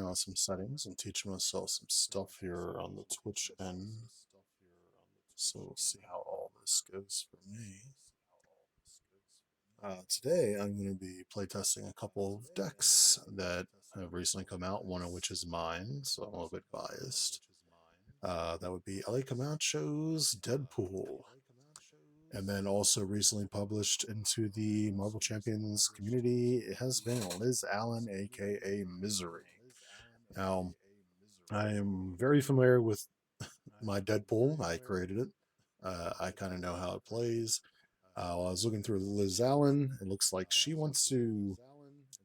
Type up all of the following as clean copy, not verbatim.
out some settings and teach myself some stuff here on the Twitch end. So we'll see how all this goes for me. Today I'm going to be playtesting a couple of decks that have recently come out, one of which is mine, so I'm a little bit biased. That would be LA Camacho's Deadpool. And then also recently published into the Marvel Champions community, it has been Liz Allen, aka Misery. Now, I am very familiar with my Deadpool. I created it. I kind of know how it plays. While I was looking through Liz Allen, it looks like she wants to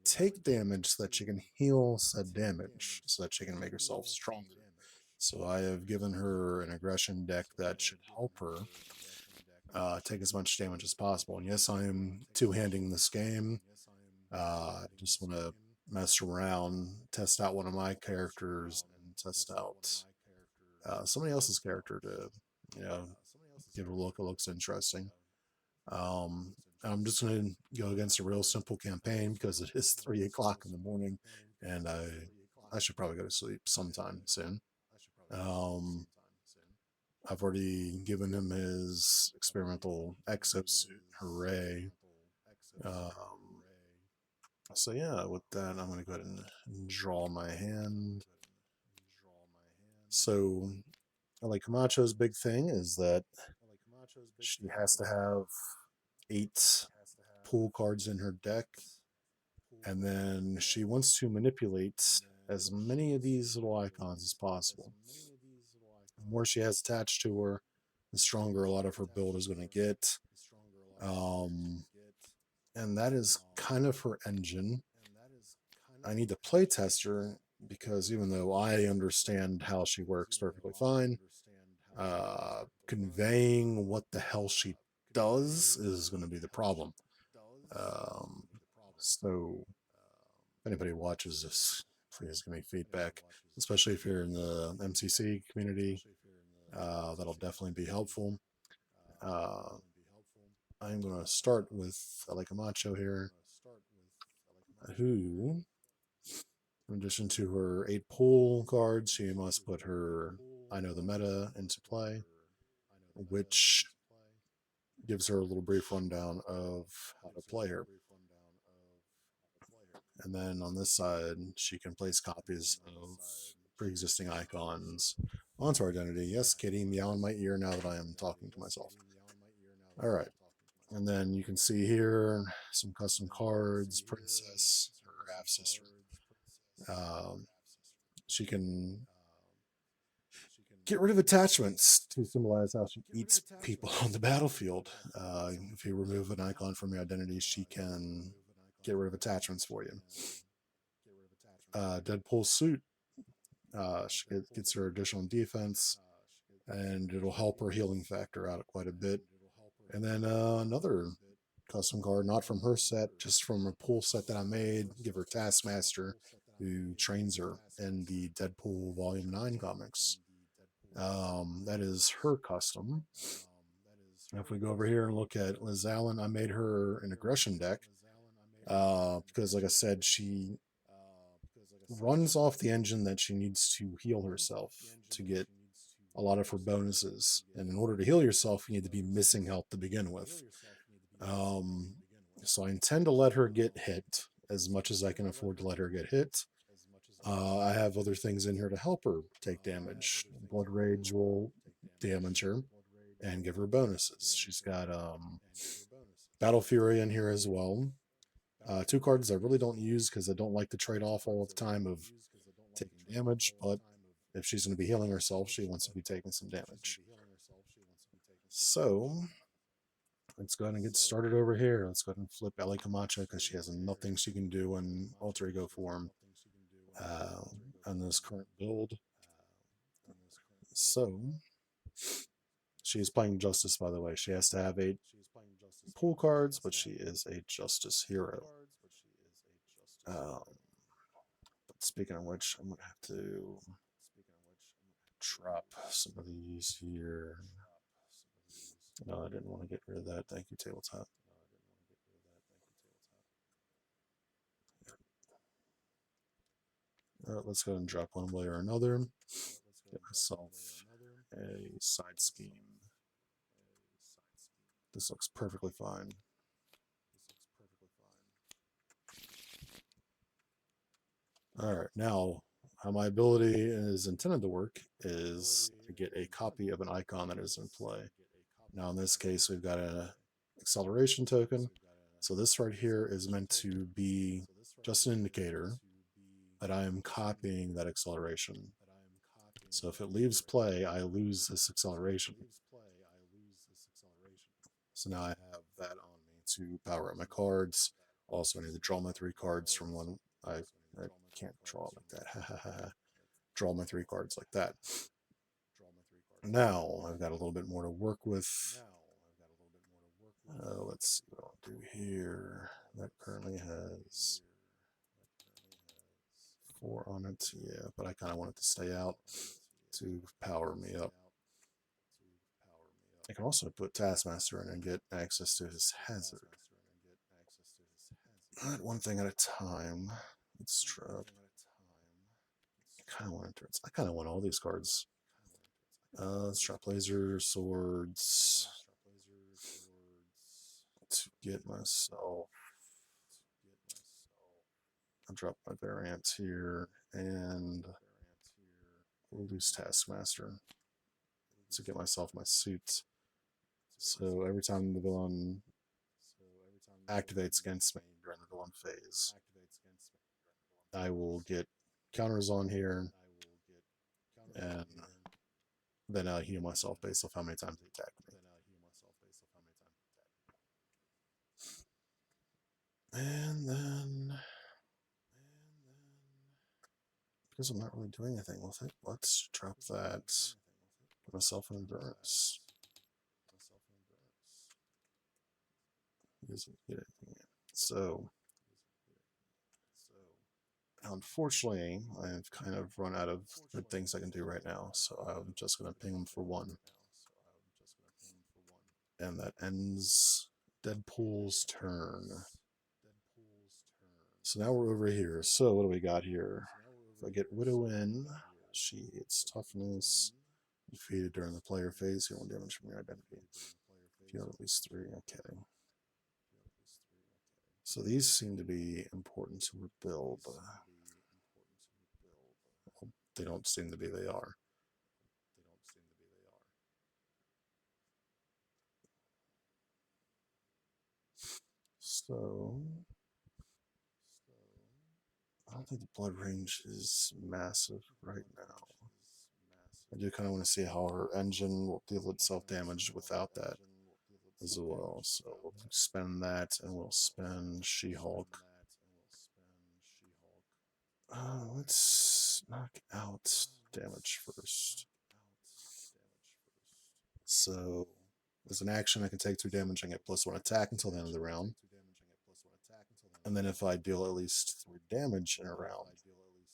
take damage so that she can heal said damage, so that she can make herself stronger. So I have given her an aggression deck that should help her take as much damage as possible. And yes, I am two-handing this game. Just want to mess around, test out one of my characters, and test out somebody else's character to, you know, give it a look. It looks interesting. I'm just going to go against a real simple campaign because it is 3 o'clock in the morning, and I should probably go to sleep sometime soon. I've already given him his experimental exosuit. Hooray. Um, so yeah, with that, I'm going to go ahead and draw my hand. So, like Camacho's big thing is that she has to have 8 pool cards in her deck, and then she wants to manipulate as many of these little icons as possible. The more she has attached to her, the stronger a lot of her build is going to get. Um, and that is kind of her engine. I need to play test her because even though I understand how she works perfectly fine, conveying what the hell she does is going to be the problem. Um, so if anybody watches this, please give me feedback, especially if you're in the MCC community. That'll definitely be helpful. Uh, I'm going to start with Ellie Camacho here, who, in addition to her 8 pull cards, she must put her I Know the Meta into play, which gives her a little brief rundown of how to play her. And then on this side, she can place copies of pre-existing icons onto our identity. Yes, Kitty, meow in my ear now that I am talking to myself. All right. And then you can see here some custom cards, Princess, her half sister. She can get rid of attachments to symbolize how she eats people on the battlefield. If you remove an icon from your identity, she can get rid of attachments for you. Deadpool suit. She gets her additional defense, and it'll help her healing factor out quite a bit. And then another custom card, not from her set, just from a pool set that I made. Give her Taskmaster, who trains her in the Deadpool Volume 9 comics. That is her custom. If we go over here and look at Liz Allen, I made her an aggression deck because, like I said, she runs off the engine that she needs to heal herself to get a lot of her bonuses. And in order to heal yourself, you need to be missing health to begin with. So I intend to let her get hit as much as I can afford to let her get hit. I have other things in here to help her take damage. Blood Rage will damage her and give her bonuses. She's got Battle Fury in here as well. 2 cards I really don't use because I don't like to trade off all the time of taking damage, but if she's going to be healing herself, she wants to be taking some damage. So let's go ahead and get started over here. Let's go ahead and flip Ellie Camacho because she has nothing she can do in alter ego form on this current build. So she is playing Justice, by the way. She has to have 8 pool cards, but she is a Justice hero. But speaking of which, I'm going to have to drop some of these here. No, I didn't want to get rid of that. Thank you, Tabletop. Let's go ahead and drop one way or another. Get myself a side scheme. This looks perfectly fine. Alright, now how my ability is intended to work is to get a copy of an icon that is in play. Now in this case we've got an acceleration token. So this right here is meant to be just an indicator that I am copying that acceleration. So if it leaves play, I lose this acceleration. So now I have that on me to power up my cards. Also, I need to draw my 3 cards from one. I can't draw like that. Draw my 3 cards like that. Now I've got a little bit more to work with. Let's see what I'll do here. That currently has 4 on it. Yeah, but I kind of want it to stay out to power me up. I can also put Taskmaster in and get access to his hazard. Not one thing at a time. Let's try. I kind of want endurance. I kind of want all these cards. Let's drop laser swords to get myself. I'll drop my variant here and we'll lose Taskmaster to get myself my suit. So every time the villain activates against me during the villain phase, I will get counters on here, and then I heal myself based off how many times he attacked me. And then, because I'm not really doing anything with it, let's drop that. Put myself in endurance. He doesn't get anything in. So, unfortunately, I've kind of run out of good things I can do right now, so I'm just going to ping him for 1. And that ends Deadpool's turn. So now we're over here. So what do we got here? If I get Widow in, she gets toughness. Defeated during the player phase, you won't damage from your identity. If you have at least 3, okay. So these seem to be important to rebuild. Well, they don't seem to be, they are. So I don't think the blood range is massive right now. I do kind of want to see how her engine will deal itself damage without that as well. So we'll spend that and we'll spend She-Hulk. Let's knock out damage first. So as an action, I can take 2 damage and get +1 attack until the end of the round. And then if I deal at least 3 damage in a round,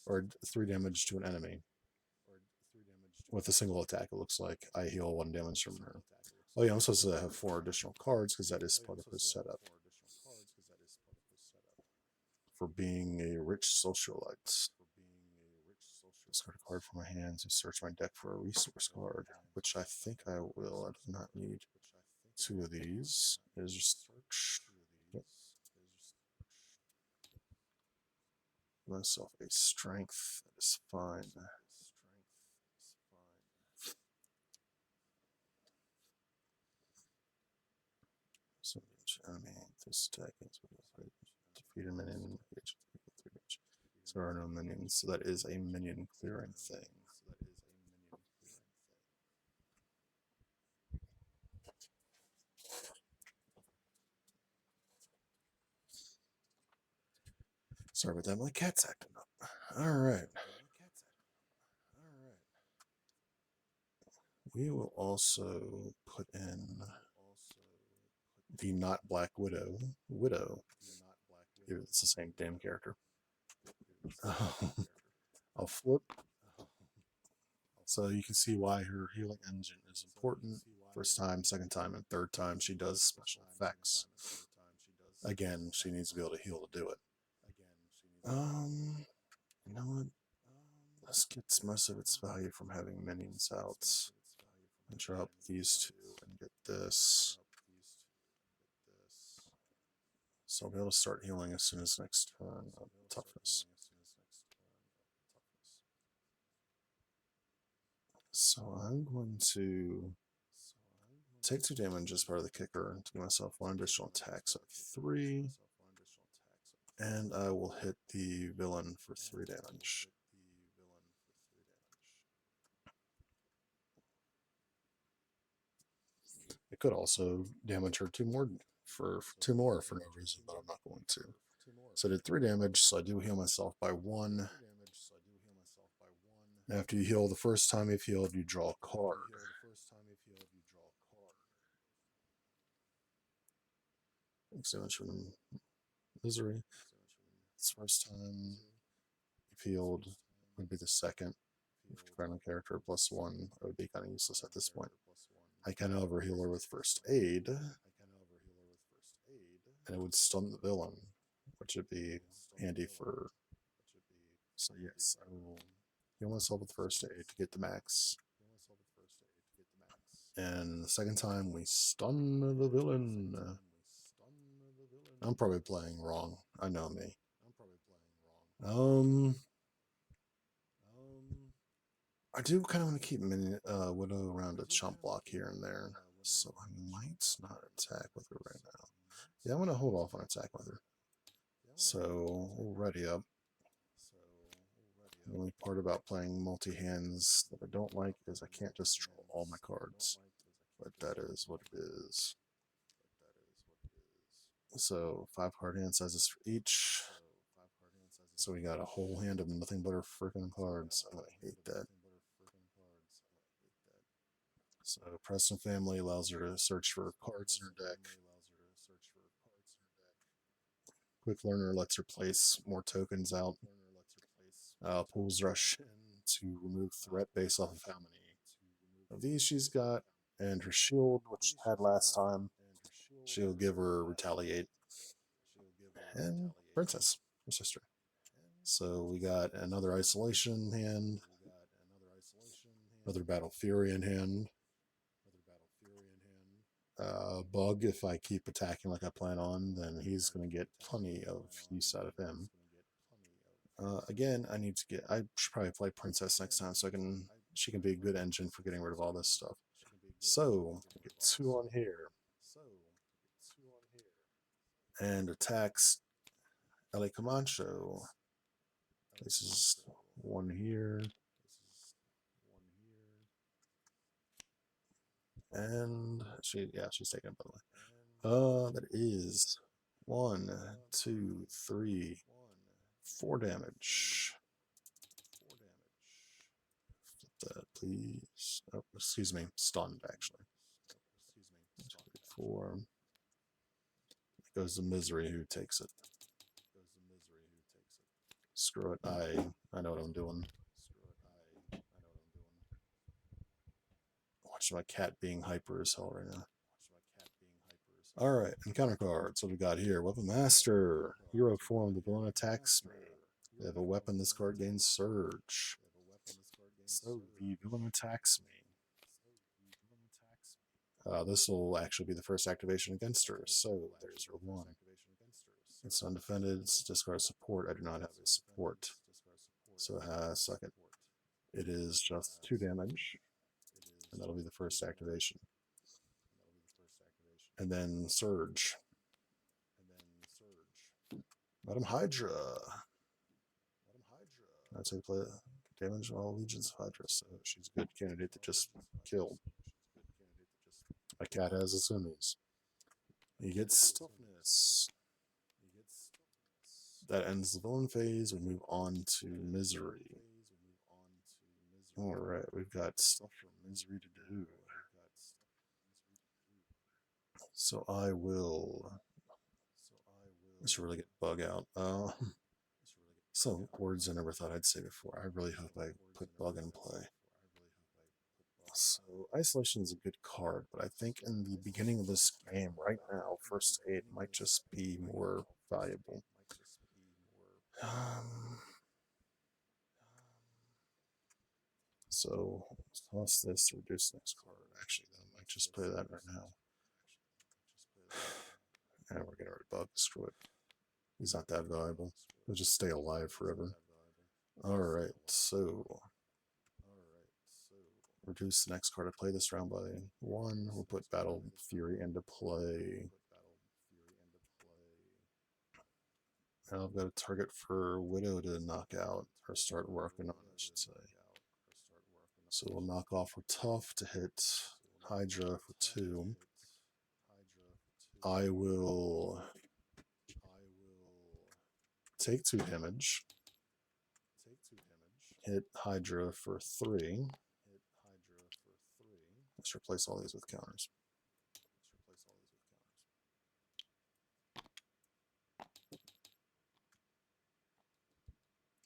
or 3 damage to an enemy with a single attack, it looks like I heal 1 damage from her. Oh yeah, I'm supposed to have 4 additional cards because that is part of his setup for being a rich socialite. Discard a card from my hand to search my deck for a resource card, which I think I will. I do not need 2 of these. Is just search. Yep. Myself a strength. That is fine. So enemy this attack is defeat a minion. So there are no minions, so that is a minion clearing thing. Sorry about that, my cat's acting up. Alright. We will also put in the not Black Widow. It's the same damn character. I'll flip. So you can see why her healing engine is important. First time, second time, and third time she does special effects. Again, she needs to be able to heal to do it. You know what? This gets most of its value from having minions out. And drop these two and get this. So I'll be able to start healing as soon as next turn of toughness. So I'm going to take 2 damage as part of the kicker to give myself 1 additional attack, so 3. And I will hit the villain for 3 damage. I could also damage her 2 more for 2 more for no reason, but I'm not going to. So I did 3 damage, so I do heal myself by 1. After you heal the first time you've healed, you draw a card. Thanks so much for the misery. This first time you've healed would be the second. If you find a character +1, it would be kind of useless at this point. I can, however, heal her with first aid, and it would stun the villain, which would be handy for. So yes, I will heal myself with first aid to get the max. And the second time we stun the villain. I'm probably playing wrong. I know me. I do kind of want to keep Widow around a chump block here and there, so I might not attack with her right now. Yeah, I'm going to hold off on attack with her. So we'll ready up. The only part about playing multi-hands that I don't like is I can't just draw all my cards, but that is what it is. So 5 card hand sizes for each. So we got a whole hand of nothing but her freaking cards. I'm gonna hate that. So Preston Family allows her to search for cards in her deck. Quick Learner lets her place more tokens out. Pulls Rush to remove threat based off of how many of these she's got. And her shield, which she had last time, she'll give her Retaliate. And Princess, her sister. So we got another Isolation hand, another Battle Fury in hand. Bug, if I keep attacking like I plan on, then he's going to get plenty of use out of him. Again, I should probably play Princess next time so she can be a good engine for getting rid of all this stuff. So, get 2 on here. And attacks LA Camacho. This is 1 here. And she's taking it, by the way. That is 1, 2, 3, 4 damage. Flip that, please. Oh, excuse me, stunned actually. 4. It goes to Misery, who takes it. Screw it. I know what I'm doing. Watch my cat being hyper as hell right now. Alright, encounter cards. What do we got here? Weapon Master. Hero form. The villain attacks me. They have a weapon. This card gains Surge. So the villain attacks me. This will actually be the first activation against her. So there's her 1. It's undefended. It's discard support. I do not have a support. So it has second. It is just 2 damage. And that'll be the first activation. And then Surge. Madam Hydra. I take play damage on all legions of Hydra, so she's a good candidate to just kill. My cat has its enemies. He gets Stiffness. That ends the villain phase. We move on to Misery. Alright, we've got stuff for Misery to do. So I will. I should really get Bug out. Some words I never thought I'd say before. I really hope I put Bug in play. So Isolation is a good card, but I think in the beginning of this game, right now, first aid might just be more valuable. So toss this to reduce next card. Actually, I might just play that right now. And we're getting rid of Bug. Screw it. He's not that valuable. He'll just stay alive forever. Alright, so reduce the next card to play this round by 1. We'll put Battle Fury into play. Now I've got a target for Widow to knock out, or start working on, I should say. So we'll knock off her Tough to hit Hydra for 2. I will take 2 damage, hit Hydra for 3. Let's replace all these with counters.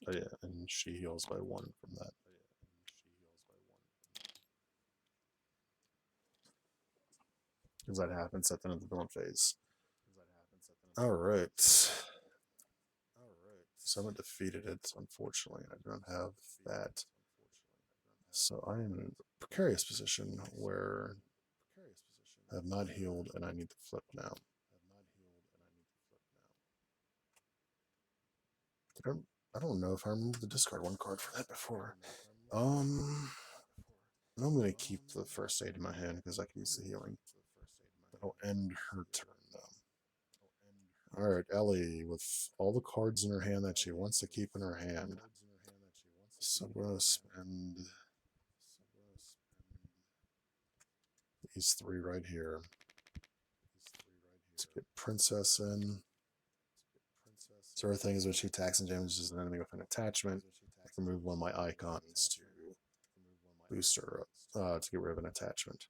Oh yeah, and she heals by 1 from that. Because that happens at the end of the villain phase. Alright. Someone defeated it, unfortunately. I don't have that. So I am in a precarious position where I have not healed and I need to flip now. I don't know if I removed the discard 1 card for that before. I'm going to keep the first aid in my hand because I can use the healing. That'll end her turn, though. Alright, Ellie, with all the cards in her hand that she wants to keep in her hand. So I'm going to spend these 3 right here to get Princess in. So her thing is when she attacks and damages an enemy with an attachment, I can remove one of my icons to boost her up, to get rid of an attachment.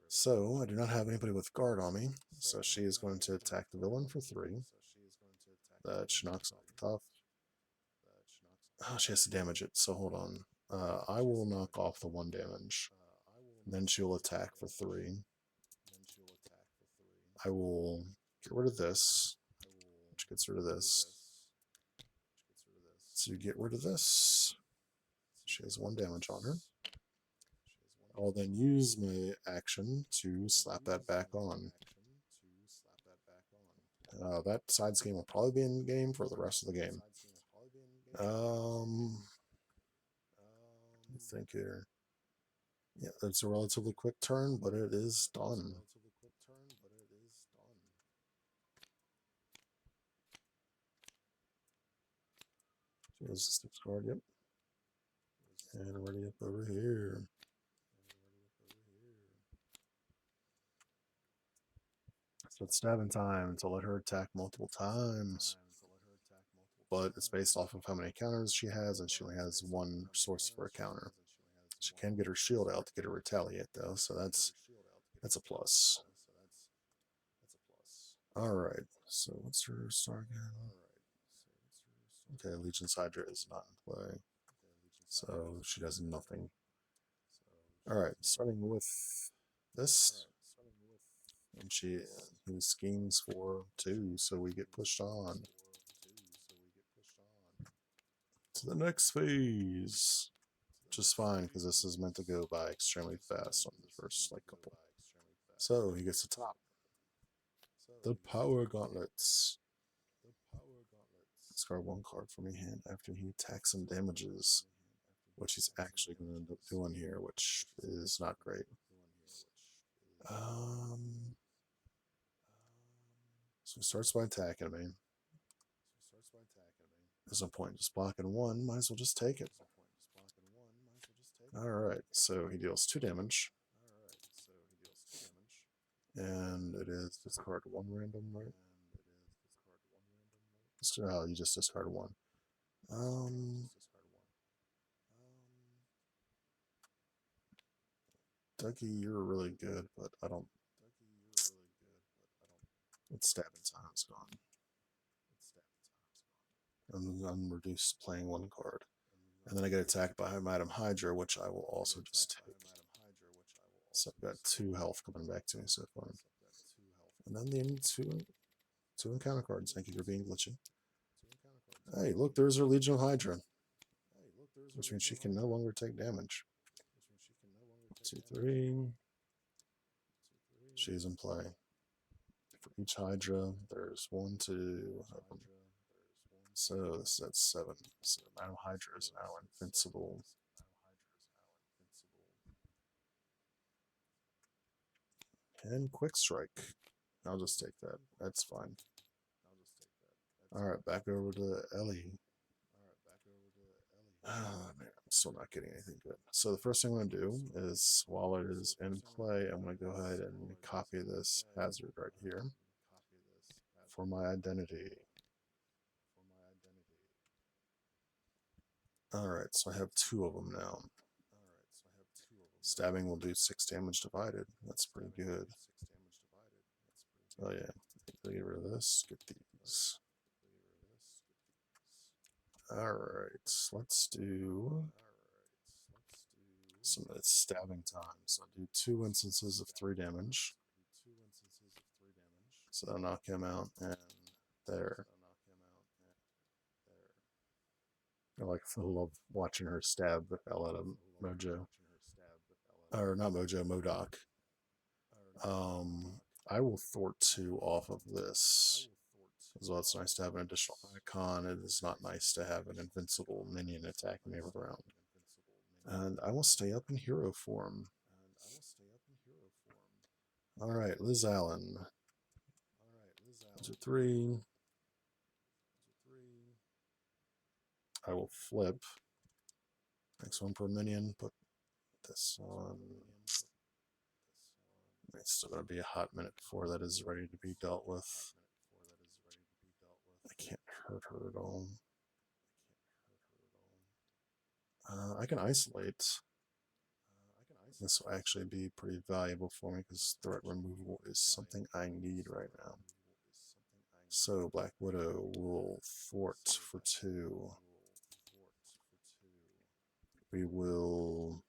So I do not have anybody with guard on me, so she is going to attack the villain for 3. That she knocks off the Tough. Oh, she has to damage it, so hold on. I will knock off the 1 damage. Then she will attack for 3. I will get rid of this, which gets rid of this. So you get rid of this. She has 1 damage on her. I'll then use my action to slap that back on. That side scheme will probably be in game for the rest of the game. I think here. Yeah, it's a relatively quick turn, but it is done. Here's the 6 card, yep. And ready up over here. So it's stabbing time to let her attack multiple times. But it's based off of how many counters she has, and she only has 1 source for a counter. She can get her shield out to get her retaliate, though, so that's a plus. Alright, so what's her star again? Okay, Legion's Hydra is not in play, so she does nothing. Alright, starting with this. And she schemes for 2, so we get pushed on to the next phase. Which is fine, because this is meant to go by extremely fast on the first couple. So he gets the top. The Power Gauntlets. Discard 1 card from your hand after he attacks and damages, which he's actually going to end up doing here, which is not great. So he starts by attacking me. There's no point in just blocking 1, might as well just take it. Alright, so he deals 2 damage. And it is discard 1 random, right? Oh, you just discard 1. Dougie, you're really good, but I don't. It's stabbing time's gone. I'm reduced playing 1 card. And then I get attacked by Madam Hydra, which I will also just take. So I've got 2 health coming back to me so far. And then the 2 encounter cards. Thank you for being glitchy. Hey, look, there's our Legion of Hydra. which means she can no longer take damage. 2, 3. She's in play. For each Hydra, there's 1, 2 of them. So this is at 7. So now Hydra is now invincible. And Quick Strike. I'll just take that. That's fine. Alright, back over to Ellie. Ah, man, I'm still not getting anything good. So the first thing I'm going to do is, while it is in play, I'm going to go ahead and copy this hazard right here for my identity. Alright, so I have 2 of them now. Stabbing will do 6 damage divided. That's pretty good. Oh yeah, get rid of this, get these. Alright, let's do some of its stabbing time. So I'll do 2 instances of 3 damage. So that'll knock him out, and there. I love watching her stab the hell out of Mojo. Or not Mojo, Modoc. I will thwart 2 off of this. As well, it's nice to have an additional icon. It is not nice to have an invincible minion attacking me every round. And I will stay up in hero form. Alright, Liz Allen. 2, 3. I will flip. Next one per minion. Put this on. It's still going to be a hot minute before that is ready to be dealt with. I can't hurt her at all. I can isolate. This will actually be pretty valuable for me because threat removal is something I need right now. So Black Widow will thwart for 2. We will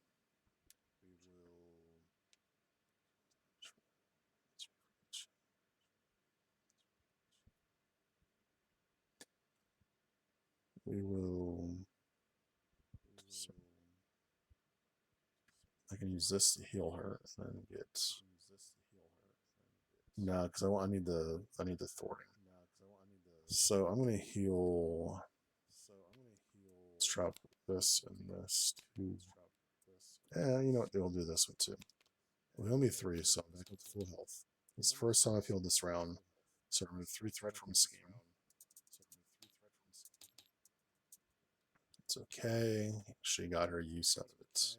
I can use this to heal her and then get no, because I need the thwarting. So I'm gonna heal. Let's drop this and this too. Yeah, you know what? They'll do this one too. Well, he'll be 3, so I'm back with full health. It's the first time I've healed this round. So remove 3 threat from the scheme. It's okay. She got her use out of it.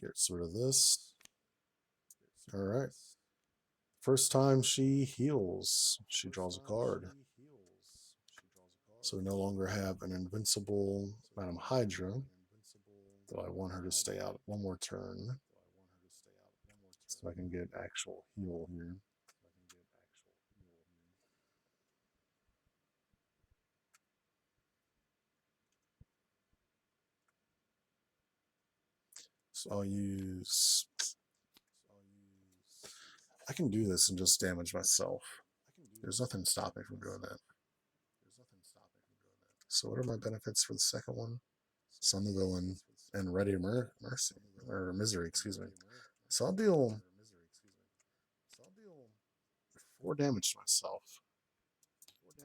Get rid of this. Alright. First time she heals, she draws a card. So we no longer have an invincible Madam Hydra, though I want her to stay out 1 more turn. So I can get actual heal here. So I'll use... I can do this and just damage myself. There's nothing stopping me from doing that. So what are my benefits for the second one? Sun the Villain and Ready Mercy, or Misery, excuse me. So I'll deal 4 damage to myself.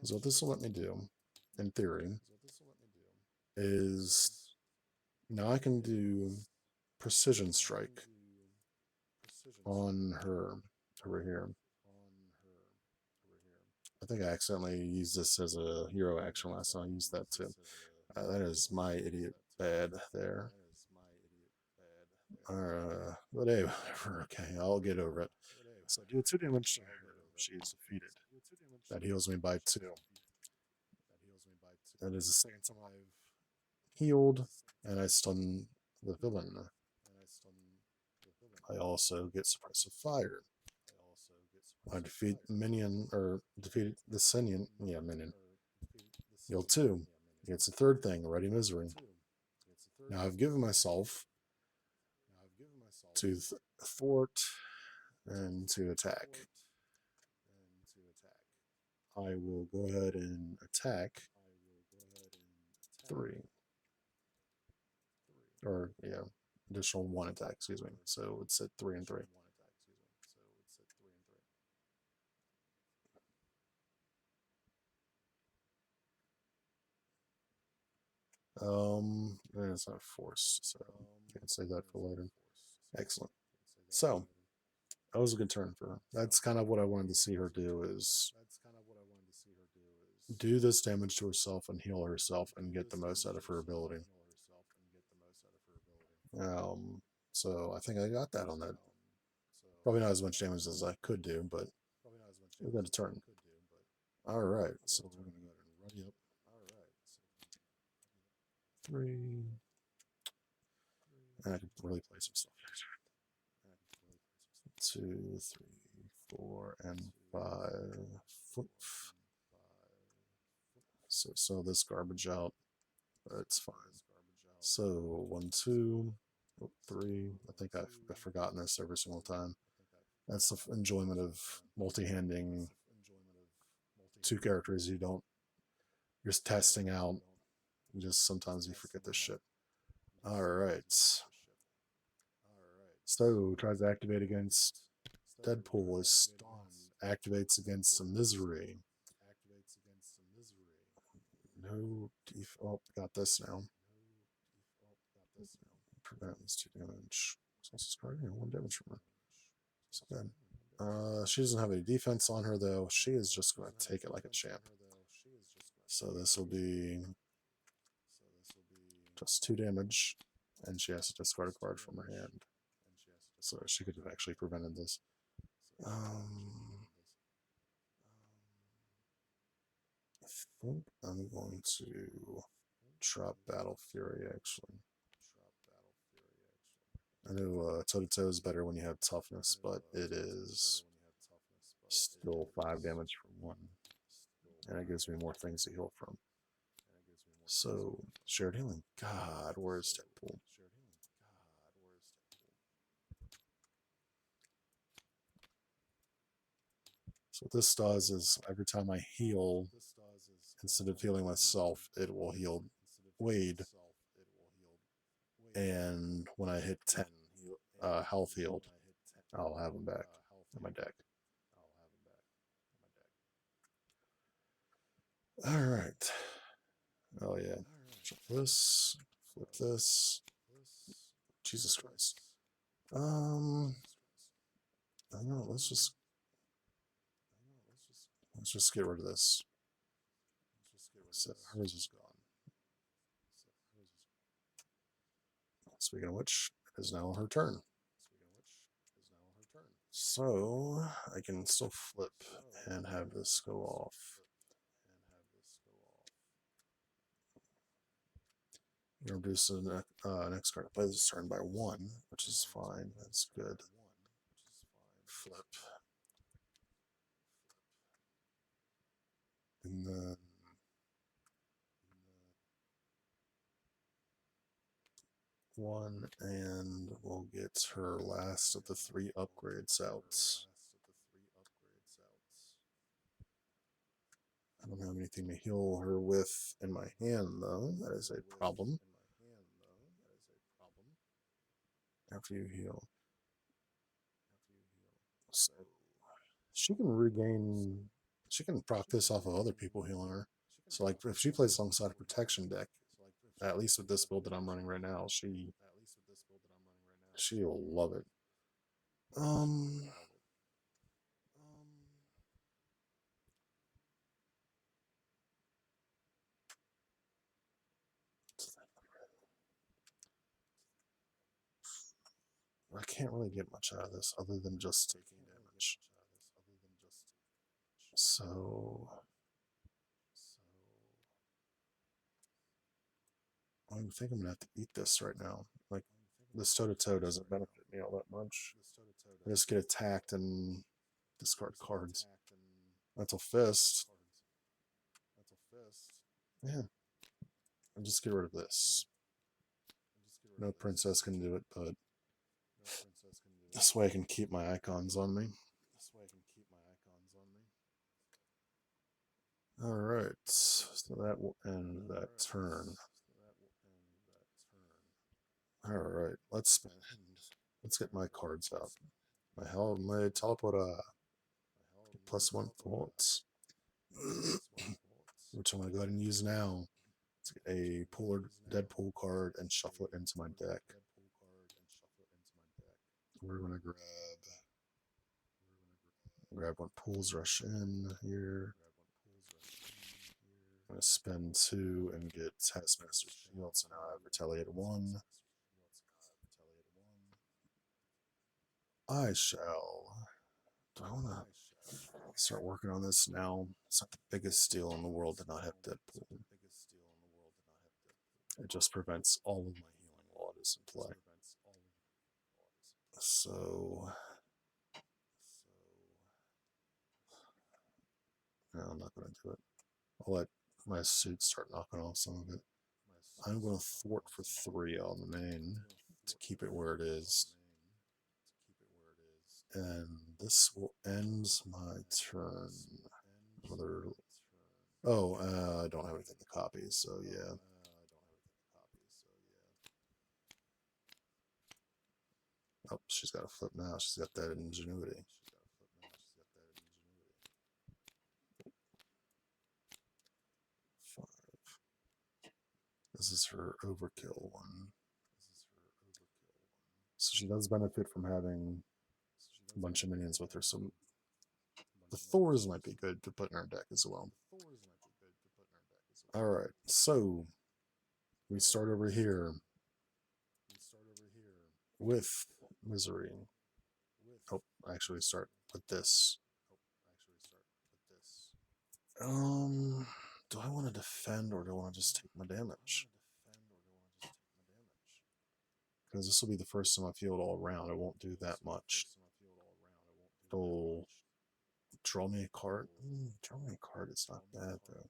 So what this will let me do, in theory, is now I can do Precision Strike on her over here. I think I accidentally used this as a hero action last time. I used that too. That is my idiot bad there. But anyway, okay, I'll get over it. So I do 2 damage to her. She is defeated. That heals me by 2. That is the second time I've healed, and I stun the villain. I also get Suppressive Fire. I defeat minion, or defeat the Senion, yeah, minion. Heal 2. Gets a 3rd thing, Ready Misery. Now I've given myself to thwart and to attack. I will go ahead and attack 3. Or, yeah, additional 1 attack, excuse me. So it's at 3 and 3. It's not forced, so can't say that for later. Excellent. So that was a good turn for her. That's kind of what I wanted to see her do is do this damage to herself and heal herself and get the most out of her ability. Um, so I think I got that on that. Probably not as much damage as I could do, but we got a turn. All right, so we're gonna go ahead and ready up. 3. And I can really play some stuff. 2, 3, 4, and 5. So this garbage out. It's fine. So 1, 2, 3. I think I've forgotten this every single time. That's the enjoyment of multi-handing 2 characters you're testing out. Sometimes you forget this shit. All right. So tries to activate against Deadpool is stunned. Activates against a misery. No default. Got this now. Prevents 2 damage. Also starting 1 damage from her. So good. She doesn't have any defense on her though. She is just going to take it like a champ. So this will be just 2 damage, and she has to discard a card from her hand. So she could have actually prevented this. I think I'm going to drop Battle Fury actually. I know toe-to-toe is better when you have toughness, but it is still 5 damage from 1. And it gives me more things to heal from. So, shared healing. God, where's Deadpool? So what this does is every time I heal, instead of healing myself, it will heal Wade. And when I hit 10 health healed, I'll have him back in my deck. All right. Oh yeah. Flip this. Jesus Christ. I don't know. Let's just get rid of this. So hers is gone. Speaking of which, it is now her turn. So I can still flip and have this go off. Reduce the next card play this turn by 1, which is fine. That's good. Flip. And then 1, and we'll get her last of the 3 upgrades out. I don't have anything to heal her with in my hand, though. That is a problem. After you heal. So she can regain. She can proc this off of other people healing her. So, like, if she plays alongside a protection deck, at least with this build that I'm running right now, she'll love it. I can't really get much out of this other than just taking damage. So I think I'm gonna have to eat this right now. Like, this toe-to-toe doesn't benefit me all that much. I just get attacked and discard cards. That's a fist. Yeah. And just get rid of this. No princess can do it, but this way I can keep my icons on me. Alright, so that will end that turn. Alright, let's spend. Let's get my cards out. My teleport +1 thoughts. Which I'm gonna go ahead and use now. Let's get a Deadpool card and shuffle it into my deck. We're gonna grab one Pools Rush in here. I'm gonna spend 2 and get Taskmaster Shield, so now I have Retaliate 1. I shall. Do I wanna start working on this now? It's not the biggest steal in the world to not have Deadpool. It just prevents all of my healing while it is in play. So no, I'm not gonna do it. I'll let my suit start knocking off some of it. I'm gonna thwart for 3 on the main to keep it where it is. And this will end my turn. Whether I don't have anything to copy, so yeah. Oh, she's got a flip now. She's got that ingenuity. This is her overkill one. So she does benefit from having a bunch of minions with her. So the Thors might be good to put in our deck as well. Alright, so we start over here with Misery. Oh, actually start with this. Do I want to defend or do I want to just take my damage? Because this will be the first time I field all around. I won't do that much. It'll draw me a card. Draw me a card is not bad though.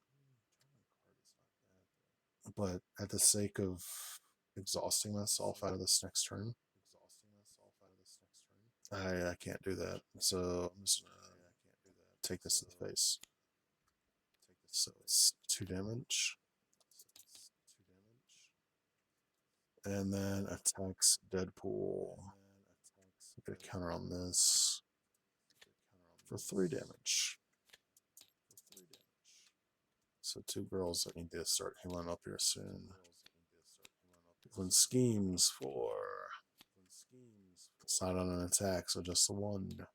But at the sake of exhausting myself out of this next turn, I can't do that. So I'm just gonna take this to the face. So it's 2 damage. And then attacks Deadpool. Get a counter on this for 3 damage. So 2 girls that need to start healing up here soon. Different schemes for it's not on an attack, so just the 1.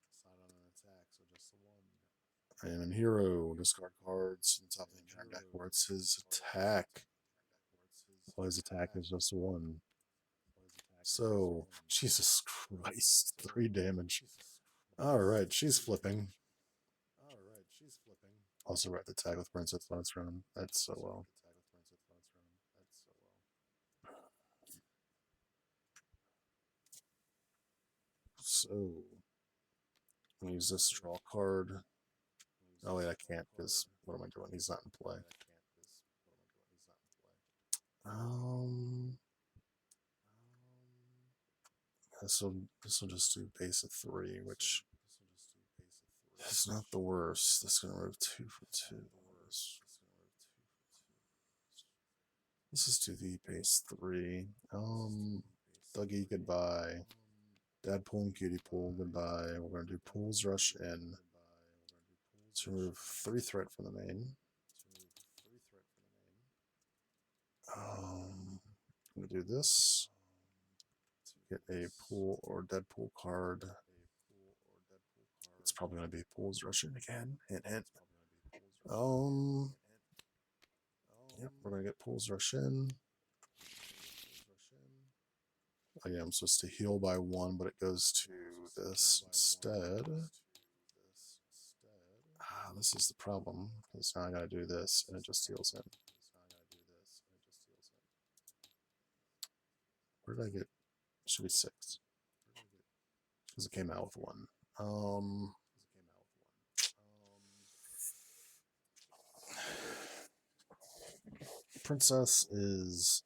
I am a hero. Discard cards on top of the entire deck where it's his attack. Well, his attack is just 1. So, Jesus Christ, 3 damage. Alright, she's flipping. Also, right the tag with Princess last round. That's so well. So, use this draw card. Oh wait, I can't because what am I doing? He's not in play. This will just do base of 3, which is not the worst. This is gonna remove 2 for 2. This is to the base 3. Dougie, goodbye. Deadpool and Cutie Pool, goodbye. We're gonna do Pools Rush in to remove 3 threat from the main. I'm gonna do this. Get a Pool or Deadpool card. It's probably gonna be Pools Rush in again. Hint, hint. Yep, we're gonna get Pools Rush in. Oh yeah, I'm supposed to heal by 1, but it goes to this instead. This is the problem, because now I gotta do this, and it just heals him. Where did I get? Should be 6. Because it came out with 1. Princess is...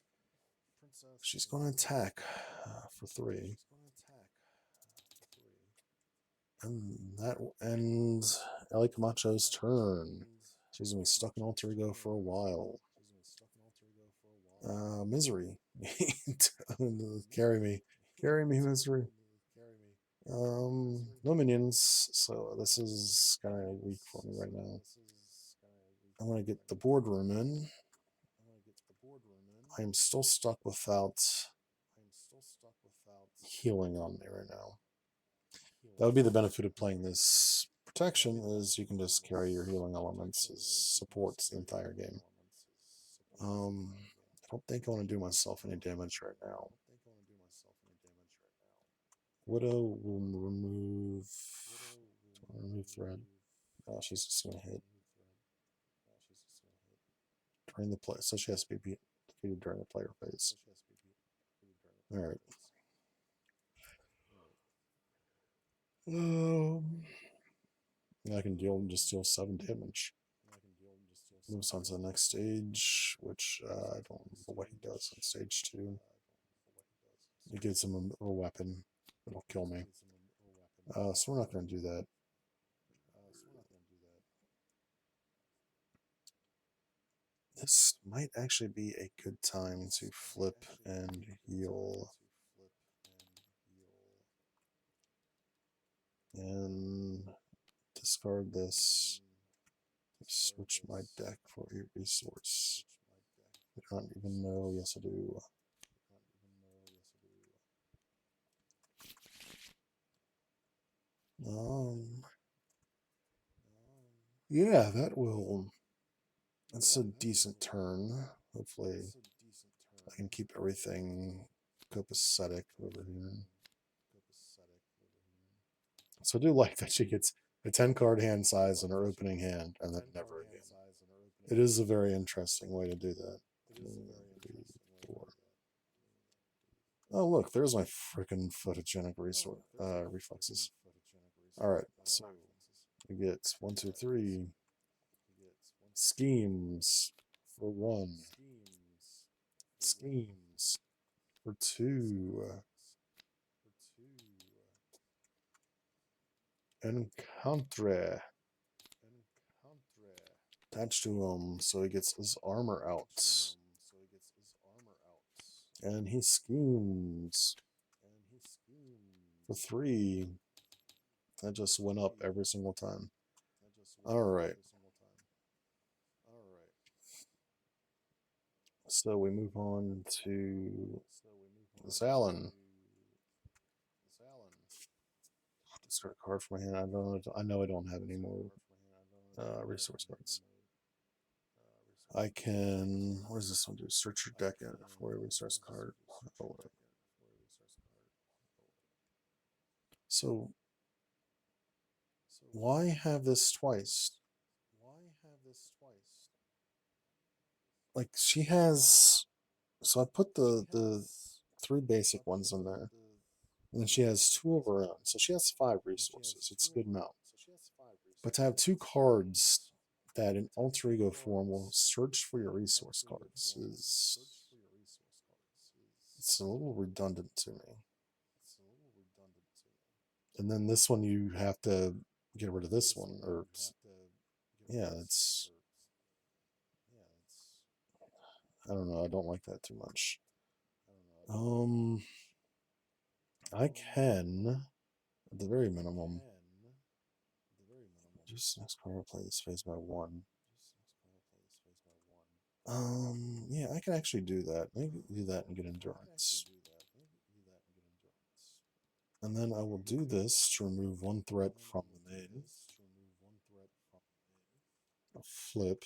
She's going to attack for 3. And that will end Ellie Camacho's turn. She's going to be stuck in Alter Ego for a while. Misery. Carry me, misery. No minions, so this is kind of weak for me right now. I'm gonna get the boardroom in. I'm still stuck without healing on me right now. That would be the benefit of playing this protection, is you can just carry your healing elements as supports the entire game. I don't think I want to do myself any damage right now. Widow will remove thread. Oh, she's just gonna hit during the play, so she has to be defeated during the player phase. All right. I can just deal 7 damage. Moves on to the next stage, which I don't know what he does on stage 2. He gives him a weapon that'll kill me. So we're not going to do that. This might actually be a good time to flip and heal. And discard this. Switch my deck for a resource. I don't even know. Yes, I do. Yeah, that's a decent turn. Hopefully, I can keep everything copacetic over here. So I do like that she gets a 10 card hand size in her opening hand and then never again. It is a very interesting way to do that. 2, 3, 4. Oh, look, there's my freaking photogenic reflexes. All right, so we get 1, 2, 3 schemes for 1, schemes for 2, encounter attached to him, so he gets his armor out. And he schemes for 3. That just went up every single time. Alright. So we move on to this Alan. Discard a card from my hand. I know I don't have any more resource cards. I can. What does this one do? Search your deck for a resource card. So why have this twice? Like she has. So I put the 3 basic ones in there, and then she has 2 of her own. So she has 5 resources. It's a good amount. But to have 2 cards that in alter ego form will search for your resource cards is, it's a little redundant to me. And then this one you have to get rid of this one, or yeah, it's, I don't know, I don't like that too much. I can, at the very minimum, just next card play this phase by 1. Yeah, I can actually do that. Maybe do that and get endurance. And then I will do this to remove 1 threat from the main. A flip.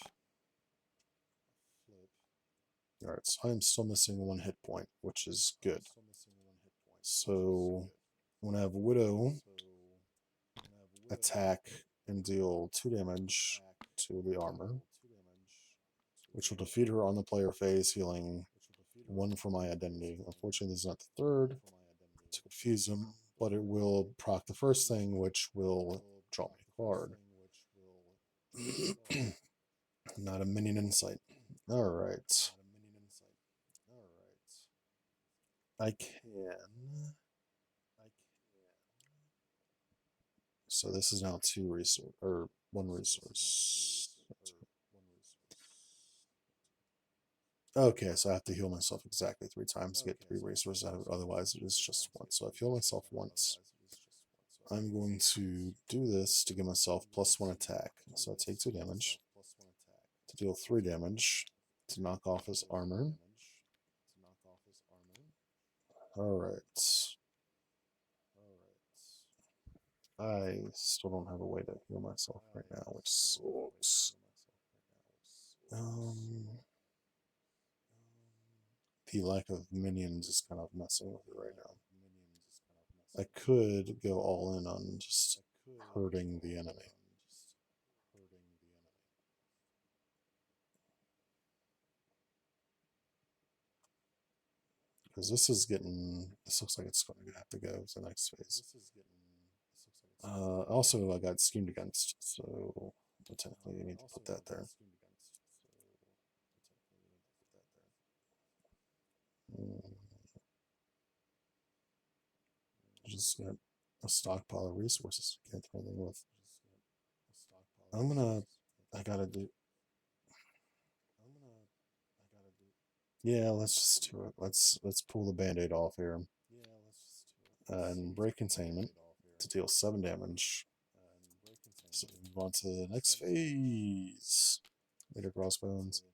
Alright, so I'm still missing 1 hit point, which is good. So I'm gonna have Widow attack and deal 2 damage to the armor, which will defeat her on the player phase, healing 1 for my identity. Unfortunately, this is not the 3rd to confuse him, but it will proc the first thing, which will draw me a card. Not a minion insight. Alright. I can. So this is now 2 resource, or 1 resource. Okay, so I have to heal myself exactly 3 times to get 3 resources out of it. Otherwise, it is just once. So I've healed myself once. I'm going to do this to give myself +1 attack. So I take 2 damage to deal 3 damage to knock off his armor. Alright. I still don't have a way to heal myself right now, which sucks. The lack of minions is kind of messing with it right now. I could go all in on just hurting the enemy. Because this looks like it's going to have to go to the next phase. Also, I got schemed against, so technically you need to put that there. Just got a stockpile of resources. Can't do anything with. I gotta do. Yeah, let's just do it. Let's pull the band-aid off here. And break containment to deal 7 damage. So move on to the next phase. Later crossbones.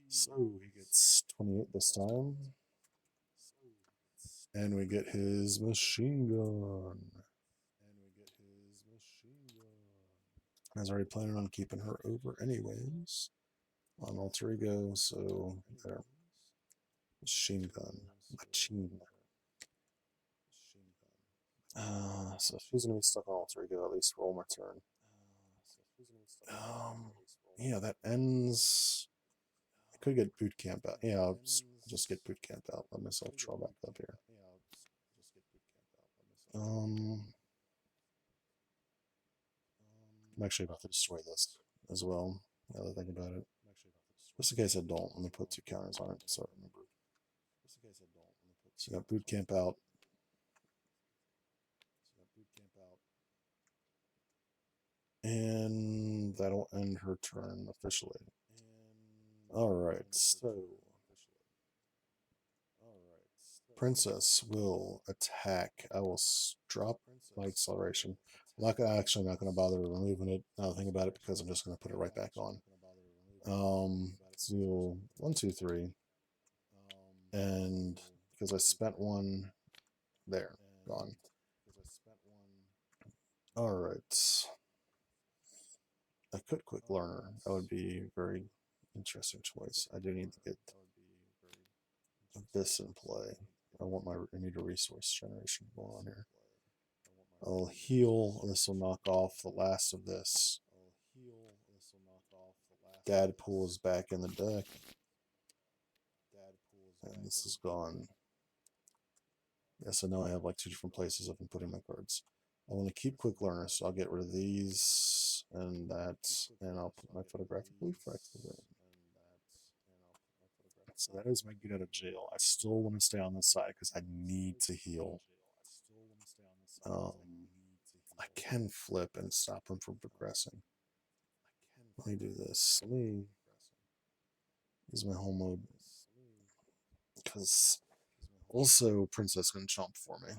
So he gets 28 this time. And we get his machine gun. I was already planning on keeping her over anyways. On alter ego, so there. Machine gun. Machine. So she's gonna be stuck on alter ego, at least roll my turn. Yeah, that ends. I could get boot camp out. Yeah, I'll just get boot camp out. Let myself draw back up here. I'm actually about to destroy this as well. Now that I think about it, just in case I don't, let me put 2 counters on it so I remember. So I got boot camp out. And that'll end her turn officially. Alright, so Princess will attack. I will drop my acceleration. Actually not gonna bother removing it. Now think about it because I'm just gonna put it right back on. So 1, 2, 3. And because I spent 1 there, gone. Alright. I could quick learner. That would be a very interesting choice. I do need to get this in play. I need a resource generation going on here. I'll heal. This will knock off the last of this. Deadpool is back in the deck. And this is gone. Yes, I know I have like 2 different places I've been putting my cards. I want to keep quick learner, so I'll get rid of these and that, and I'll put my photographic leaf fractal in. So that is my get out of jail. I still want to stay on this side because I need to heal. I can flip and stop him from progressing. Let me do this. Let me use my home mode because also Princess can jump for me.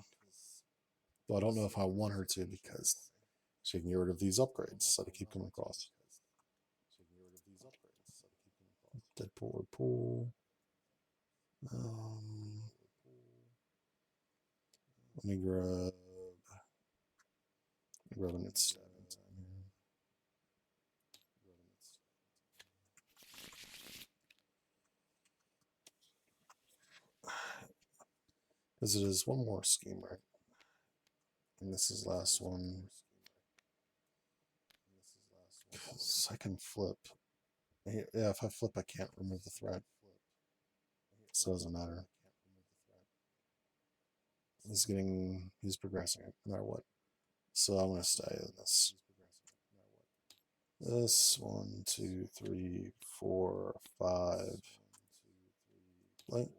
Though I don't know if I want her to because she can get rid of these upgrades that I keep coming across. Deadpool or pool. Let me grab an instead. Because it is one more scheme, right? And this is last one. Because I can flip. Yeah, if I flip, I can't remove the threat. So it doesn't matter. He's progressing no matter what. So I'm going to stay in this. This 1, 2, 3, 4, 5. Link.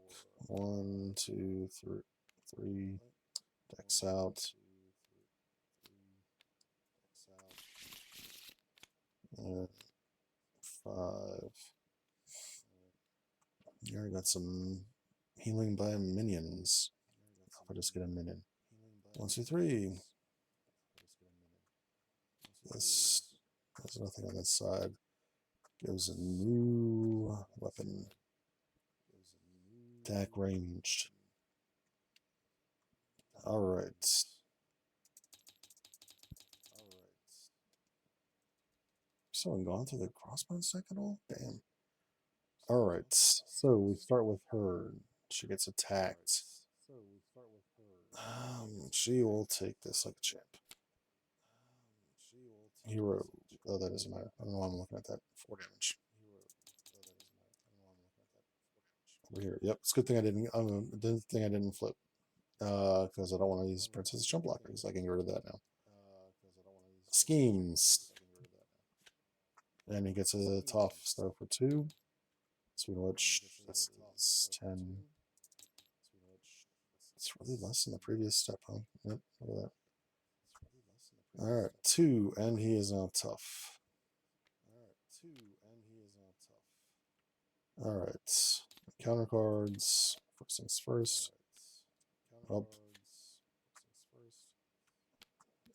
1, 2, 3. Decks out. And 5. You already got some healing by minions. If I just get a minion. 1, 2, 3. This there's nothing on this side. Gives a new weapon. Attack ranged. Alright. Someone gone through the crossbow stick at all? Damn. Alright, so we start with her. She gets attacked. She will take this like a champ. Hero. Oh, that doesn't matter. I don't know why I'm looking at that. 4 damage. Over here. Yep, it's a good thing I didn't. Good thing I didn't flip. Because I don't want to use Princess Jump Blocker because I can get rid of that now. Schemes. And he gets a tough stuff for 2. Speed of which this is 10. It's really less than the previous step, huh? Yep, look at that. Alright, 2, and he is now tough. Alright. Counter cards. First things first. Up.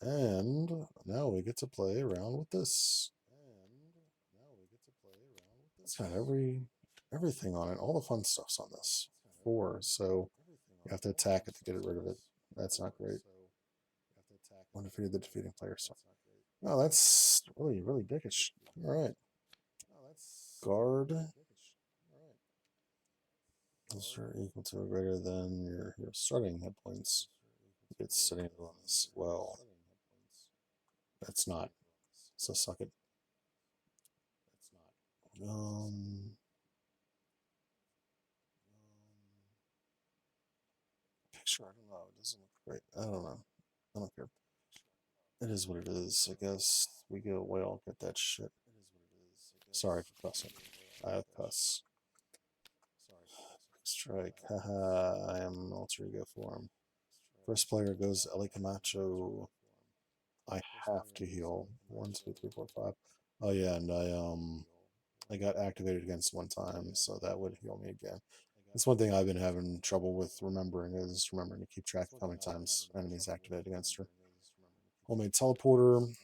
And now we get to play around with this. It's got everything on it. All the fun stuff's on this. 4, so you have to attack it to get rid of it. That's not great. One defeated the defeating player. So, oh, that's really dickish. All right. Guard. Those are equal to or greater than your starting hit points. It's sitting on this. Well, that's not. So suck it. Picture. I don't know. It doesn't look great. I don't know. I don't care. It is what it is. I guess we go away. I'll get that shit. Sorry for cussing. I cuss. Strike. Haha. I am an alter ego form. First player goes Ellie Camacho. I have to heal. 1, 2, 3, 4, 5. Oh yeah, and I got activated against 1 time, so that would heal me again. That's one thing I've been having trouble with remembering to keep track of how many times enemies activated against her. Homemade teleporter.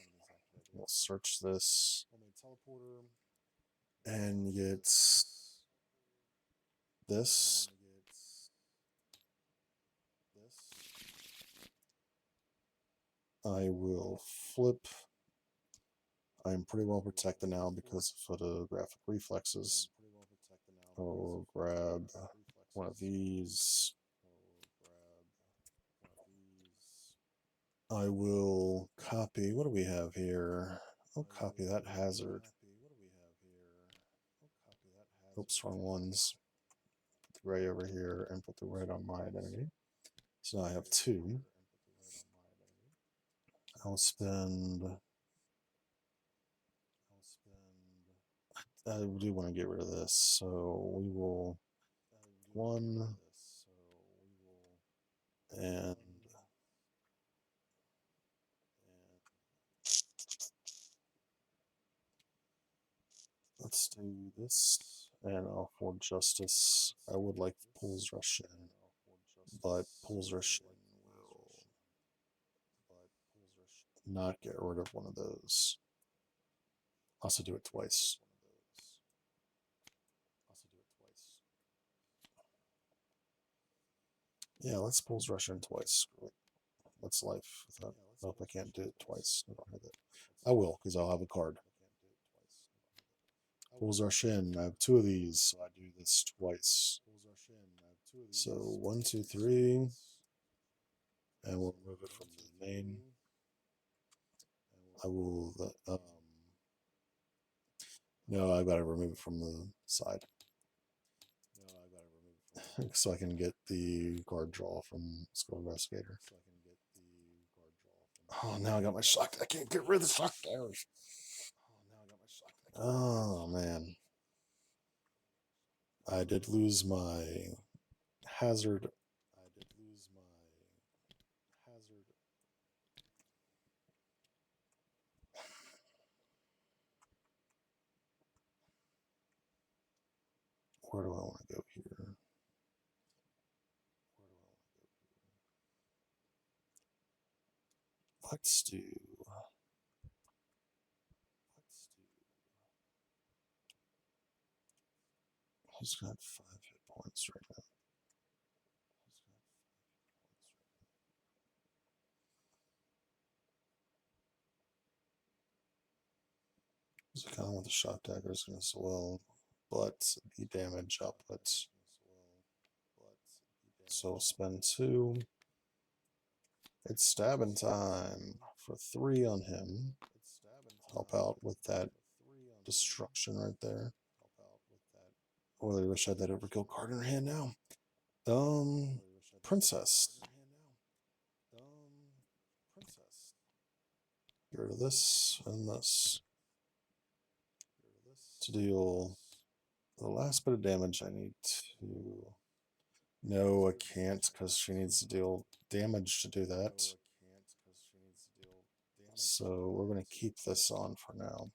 We'll search this. And it's this. I will flip. I'm pretty well protected now because of photographic reflexes. I'll grab one of these. I will copy. What do we have here? I'll copy that hazard. Oops, wrong ones. Put the gray over here and put the red on my identity. So now I have 2. I'll spend. I do want to get rid of this, so we will 1 and let's do this. And I'll for justice. I would like Pulls Rush in, but Pulls Rush in will not get rid of one of those. Also do it twice. Yeah, let's Pulls Rush in twice. What's life without? Nope, I can't do it twice. I don't have it. I will, because I'll have a card. Pulls Rush in. I have 2 of these, so I do this twice. So 1, 2, 3, and we'll move it from the main. I will. No, I gotta remove it from the side, so I can get the card draw from Skull Investigator. Oh, now I got my shock. I can't get rid of the shock arrows. Oh man, I did lose my hazard. Where do I want to go here? Let's do. He's got 5 hit points right now. So I kind of want the shock daggers as well, but the damage outputs. So spend 2. It's stabbing time for 3 on him. Help out with that destruction right there. I really wish I had that overkill card in her hand now. Princess. Get rid of this and this. To deal the last bit of damage, I need to. No, I can't because she needs to deal damage to do that. So we're going to keep this on for now.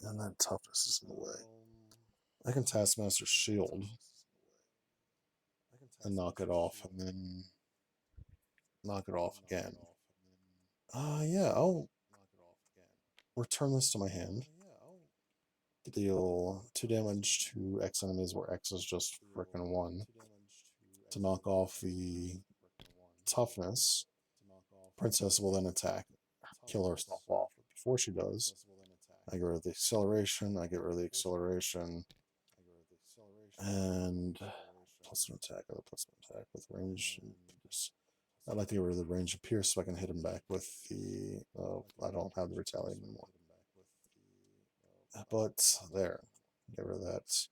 And that toughness is in the way. I can Taskmaster Shield and knock it off, and then knock it off again. Yeah, I'll return this to my hand. Deal 2 damage to X enemies where X is just frickin' 1. To knock off the toughness, Princess will then attack, kill herself off. But before she does, I get rid of the acceleration, and plus 1 attack, with range. I'd like to get rid of the range of Pierce so I can hit him back with the. I don't have the retaliate anymore. But there, get rid of that.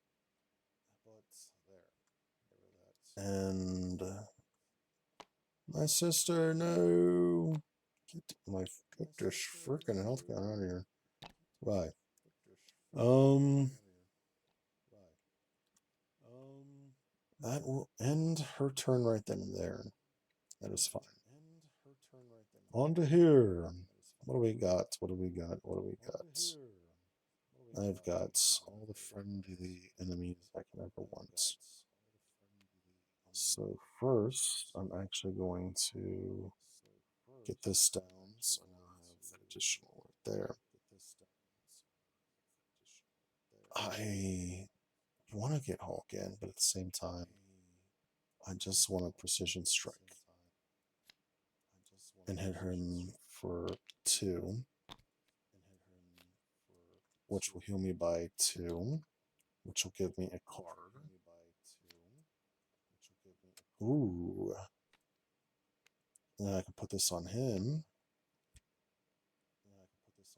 And my sister, no. Get my freaking health gun out of here. Bye. That will end her turn right then and there. That is fine. On to here. What do we got? I've got all the friendly enemies I can ever want. So first, I'm actually going to get this down, so now I have that additional right there. I want to get Hulk in, but at the same time, I just want a precision strike and hit him for 2, which will heal me by 2, which will give me a card. Ooh. Then I can put this on him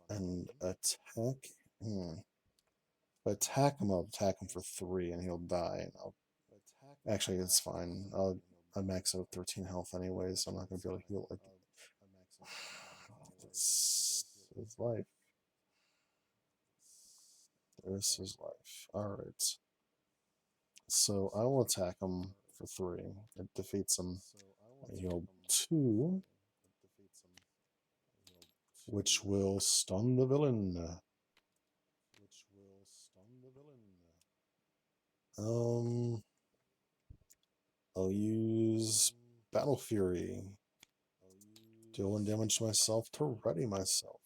and attack. If I attack him, I'll attack him for 3 and he'll die. Actually, it's fine. I max out 13 health anyways, so I'm not going to be able to heal like this is life. This is life. Alright. So I will attack him for 3. It defeats him. I heal 2, which will stun the villain. I'll use Battle Fury. Deal 1 damage to myself to ready myself.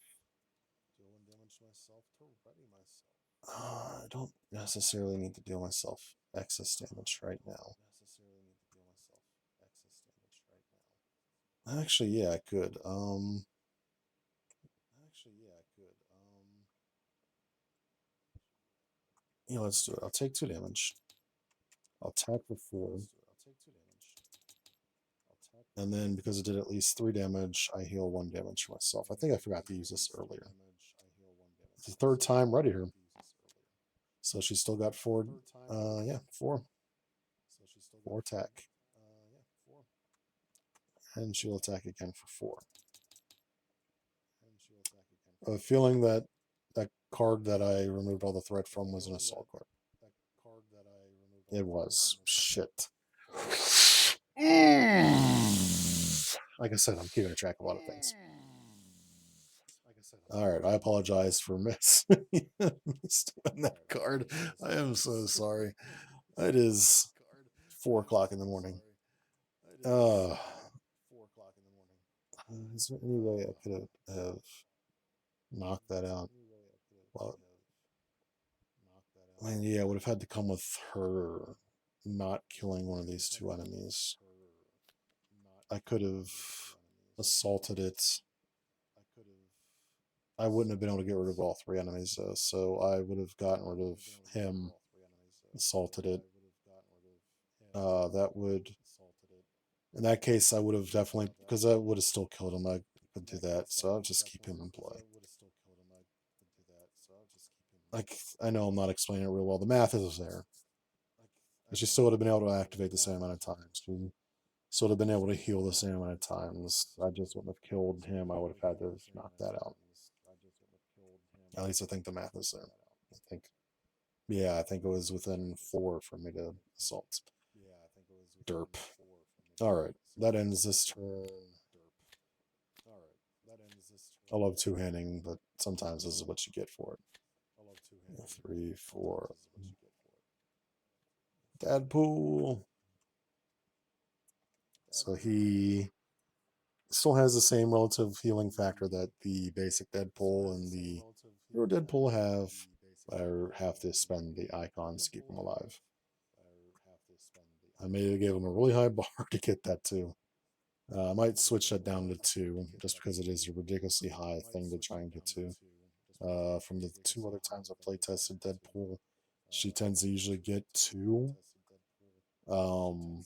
I don't necessarily need to deal myself excess damage right now. Actually, yeah, I could. Let's do it. I'll take 2 damage. I'll attack for 4. And then because it did at least 3 damage, I heal 1 damage for myself. I think I forgot to use this earlier. It's the 3rd time ready her. So she's still got 4. 4. 4 attack. And she'll attack again for 4. I have a feeling that that card that I removed all the threat from was an assault card. It was. Shit. Like I said, I'm keeping track of a lot of things. All right, I apologize for missing that card. I am so sorry. It is 4 o'clock in the morning. Is there any way I could have knocked that out? Well, I mean, yeah, I would have had to come with her not killing one of these two enemies. I could have assaulted it. I wouldn't have been able to get rid of all three enemies, though, so I would have gotten rid of him, assaulted it. That would, in that case, I would have definitely, because I would have still killed him. I could do that, so I'll just keep him in play. Like, I know I'm not explaining it real well. The math is there. But she still would have been able to activate the same amount of times. She still would have been able to heal the same amount of times. I just wouldn't have killed him. I would have had to knock that out. At least I think the math is there. I think, yeah, I think it was within 4 for me to assault. Derp. All right, that ends this turn. I love two-handing, but sometimes this is what you get for it. 3, 4. Deadpool. So he still has the same relative healing factor that the basic Deadpool and the hero Deadpool have. I have to spend the icons to keep him alive. I may give him a really high bar to get that too. I might switch that down to 2, just because it is a ridiculously high thing to try and get to. From the 2 other times I play tested Deadpool, she tends to usually get 2. Um,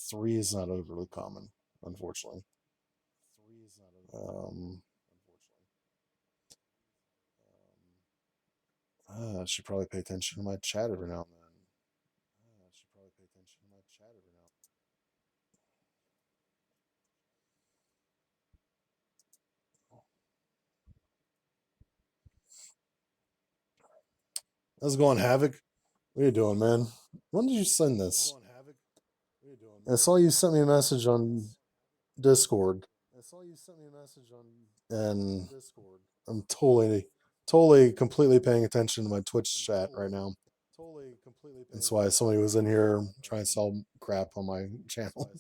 3 is not overly common, unfortunately. I should probably pay attention to my chat every now and then. How's it going, Havoc? What are you doing, man? When did you send this? I saw you sent me a message on Discord, and I'm totally, completely paying attention to my Twitch chat right now. That's why somebody was in here trying to sell crap on my channel.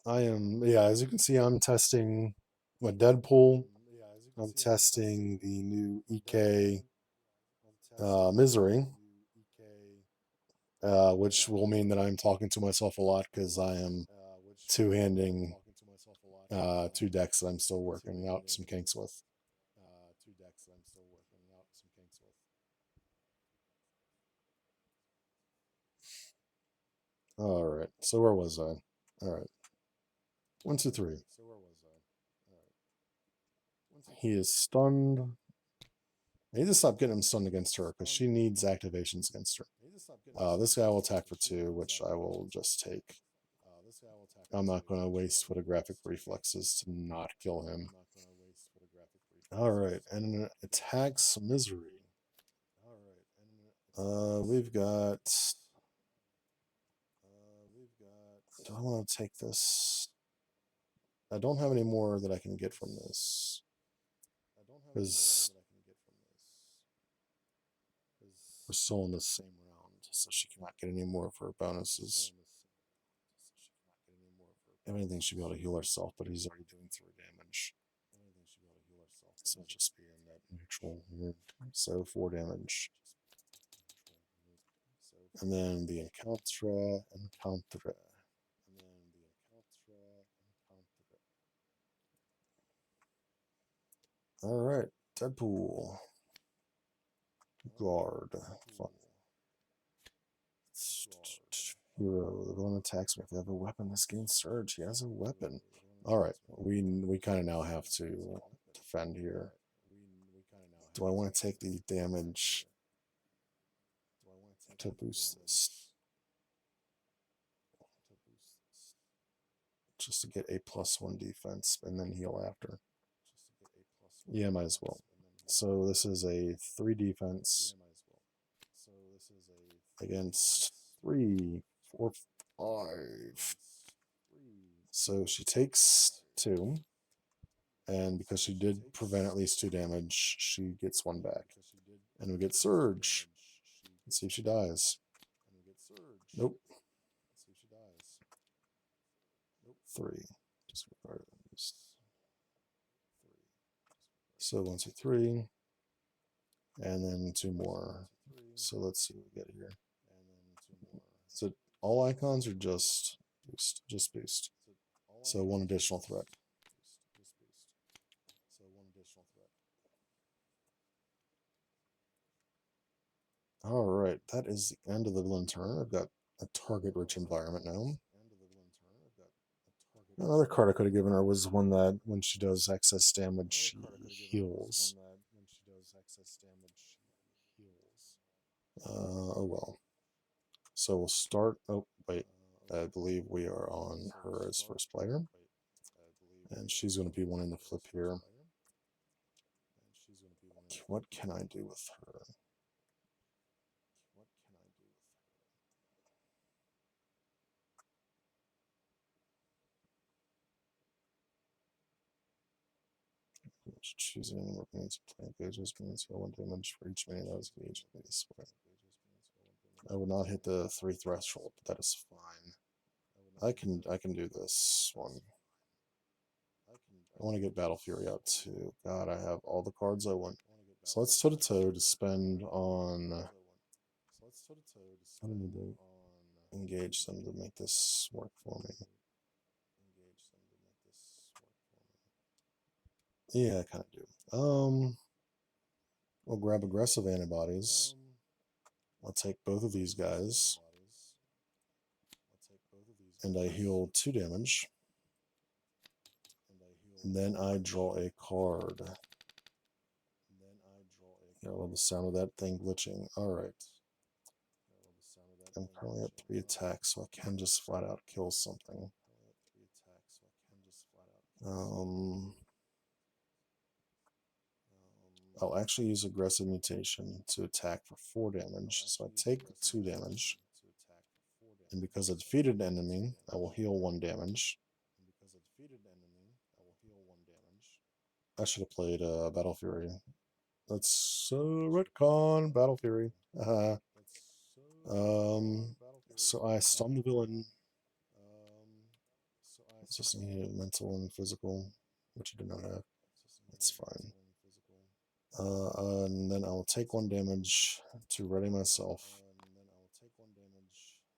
I am, yeah, as you can see, I'm testing what Deadpool. I'm testing the new EK Misery, which will mean that I'm talking to myself a lot because I am two-handing 2 decks that I'm still working out some kinks with. All right, so where was I? All right, 1, 2, 3. He is stunned. I need to stop getting him stunned against her because she needs activations against her. This guy will attack for 2, which I will just take. I'm not going to waste photographic reflexes to not kill him. All right, and it attacks Misery. We've got. Do I want to take this? I don't have any more that I can get from this. Because we're still in the same round, so she cannot get any more of her bonuses. If anything, she'll be able to heal herself, but he's already doing 3 damage. So just be in that neutral. So 4 damage. And then the encounter. All right, Deadpool. Guard. Fun. Hero. The villain attacks me. If they have a weapon, this gains surge. He has a weapon. All right, we kind of now have to defend here. Do I want to take the damage to boost this? Just to get a +1 defense and then heal after. Yeah, might as well. So this is a 3 defense against 3, 4, 5. So she takes 2, and because she did prevent at least 2 damage, she gets 1 back. And we get Surge. Let's see if she dies. Nope. 3. Disregard those. So 1, 2, 3. And then 2 more. So let's see what we get here. Is it all icons or just boost? Just boost. So 1 additional threat. All right, that is the end of the villain turn. I've got a target-rich environment now. Another card I could have given her was one that when she does excess damage, she heals. Oh well. So we'll start. Oh, wait. I believe we are on her as first player. And she's going to be wanting to flip here. What can I do with her? Choosing what means plant gauges means 1 damage for each many that is engaged this way. I would not hit the 3 threshold, but that is fine. I can do this one. I want to get Battle Fury out too. God, I have all the cards I want. So let's toe to toe to spend on. I don't need to engage them to make this work for me. Yeah, I kind of do. We'll grab aggressive antibodies. I'll take both of these guys. And I heal 2 damage. And then I draw a card. I love the sound of that thing glitching. Alright. I'm currently at 3 attacks, so I can just flat out kill something. I'll actually use aggressive mutation to attack for 4 damage. So I take 2 damage. And because I defeated an enemy, I will heal 1 damage. I should have played Battle Fury. Let's retcon Battle Fury. So I stun the villain. It's just needed mental and physical, which I do not have. That's fine. And then I'll take 1 damage to ready myself.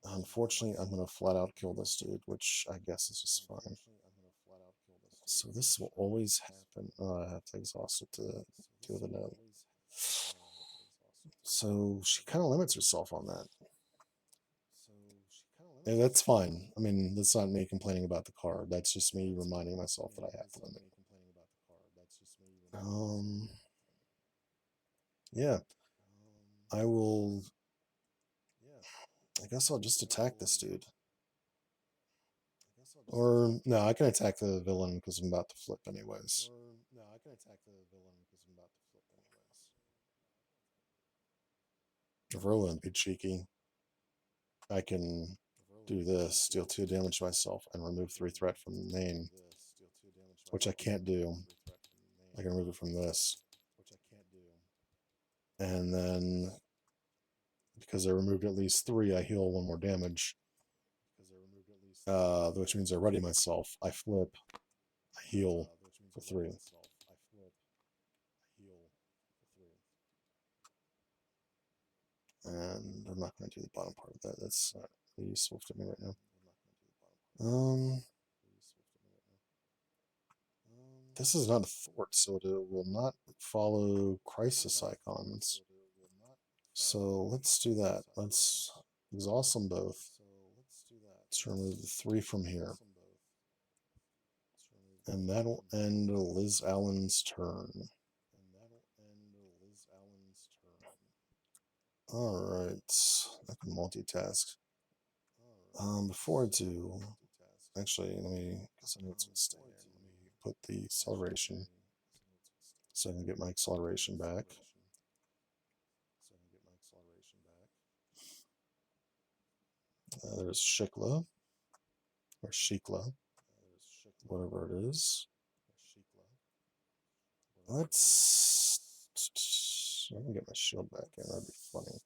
Unfortunately, I'm going to flat out kill this dude, which I guess is just fine. So this will always happen. I have to exhaust it to deal with the note. So she kind of limits herself on that. And that's fine. I mean, that's not me complaining about the card. That's just me reminding myself that I have to limit. Yeah. I will. I guess I'll just attack this dude. Or, no, I can attack the villain because I'm about to flip anyways. If Roland be cheeky, I can do this, deal 2 damage to myself, and remove 3 threat from the main, which I can't do. I can remove it from this. And then, because I removed at least 3, I heal 1 more damage. Which means I ready myself. I flip, I heal for 3. And I'm not going to do the bottom part of that. That's not really useful to me right now. This is not a thwart, so it will not follow crisis icons. So let's do that. Let's exhaust them both. Let's remove the 3 from here. And that'll end Liz Allen's turn. Alright. I can multitask. Before I do, actually, let me, because I know it's going to stay in, let me put the acceleration. so I can get my acceleration back. There's Shikla, or Shikla, whatever it is. Let's. I can get my shield back in. That'd be funny.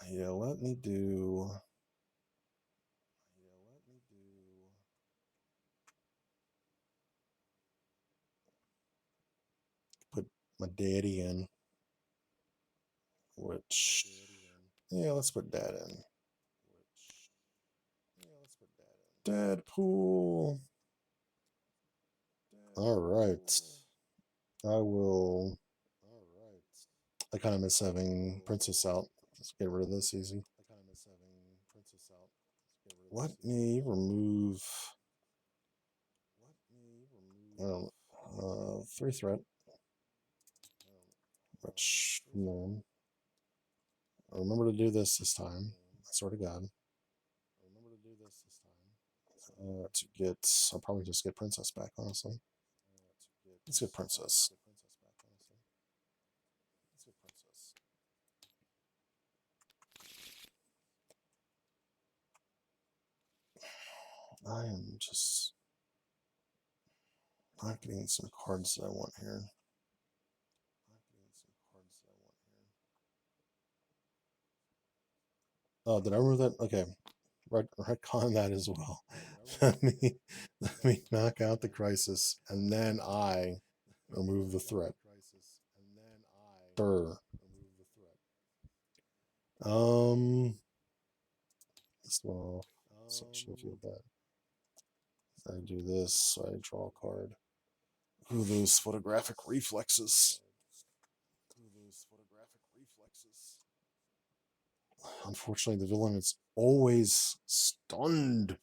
Yeah, let me do. Put my daddy in. Which. Yeah, let's put Dad in. Deadpool. All right. I will. I kind of miss having Princess out. Let's get rid of this easy. Let me remove. 3 threat. Which, no. I'll remember to do this time. I swear to God. To get. I'll probably just get Princess back, honestly. Let's get Princess. I am just not getting some cards that I want here. Oh, did I remove that? Okay. Retcon that as well. let me knock out the crisis, and then I remove the threat. Brr. This one, so I should feel bad. I do this, so I draw a card. Ooh, those photographic reflexes. Unfortunately, the villain is always stunned.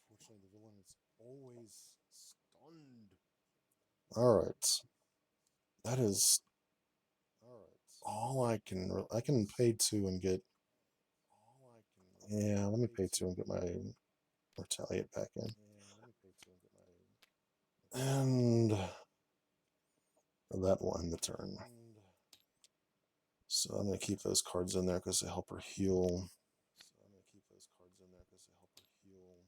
Alright. That is all I can pay 2 and get. Yeah, let me pay 2 and get my retaliate back in. And that will end the turn. So I'm going to keep those cards in there because they help her heal.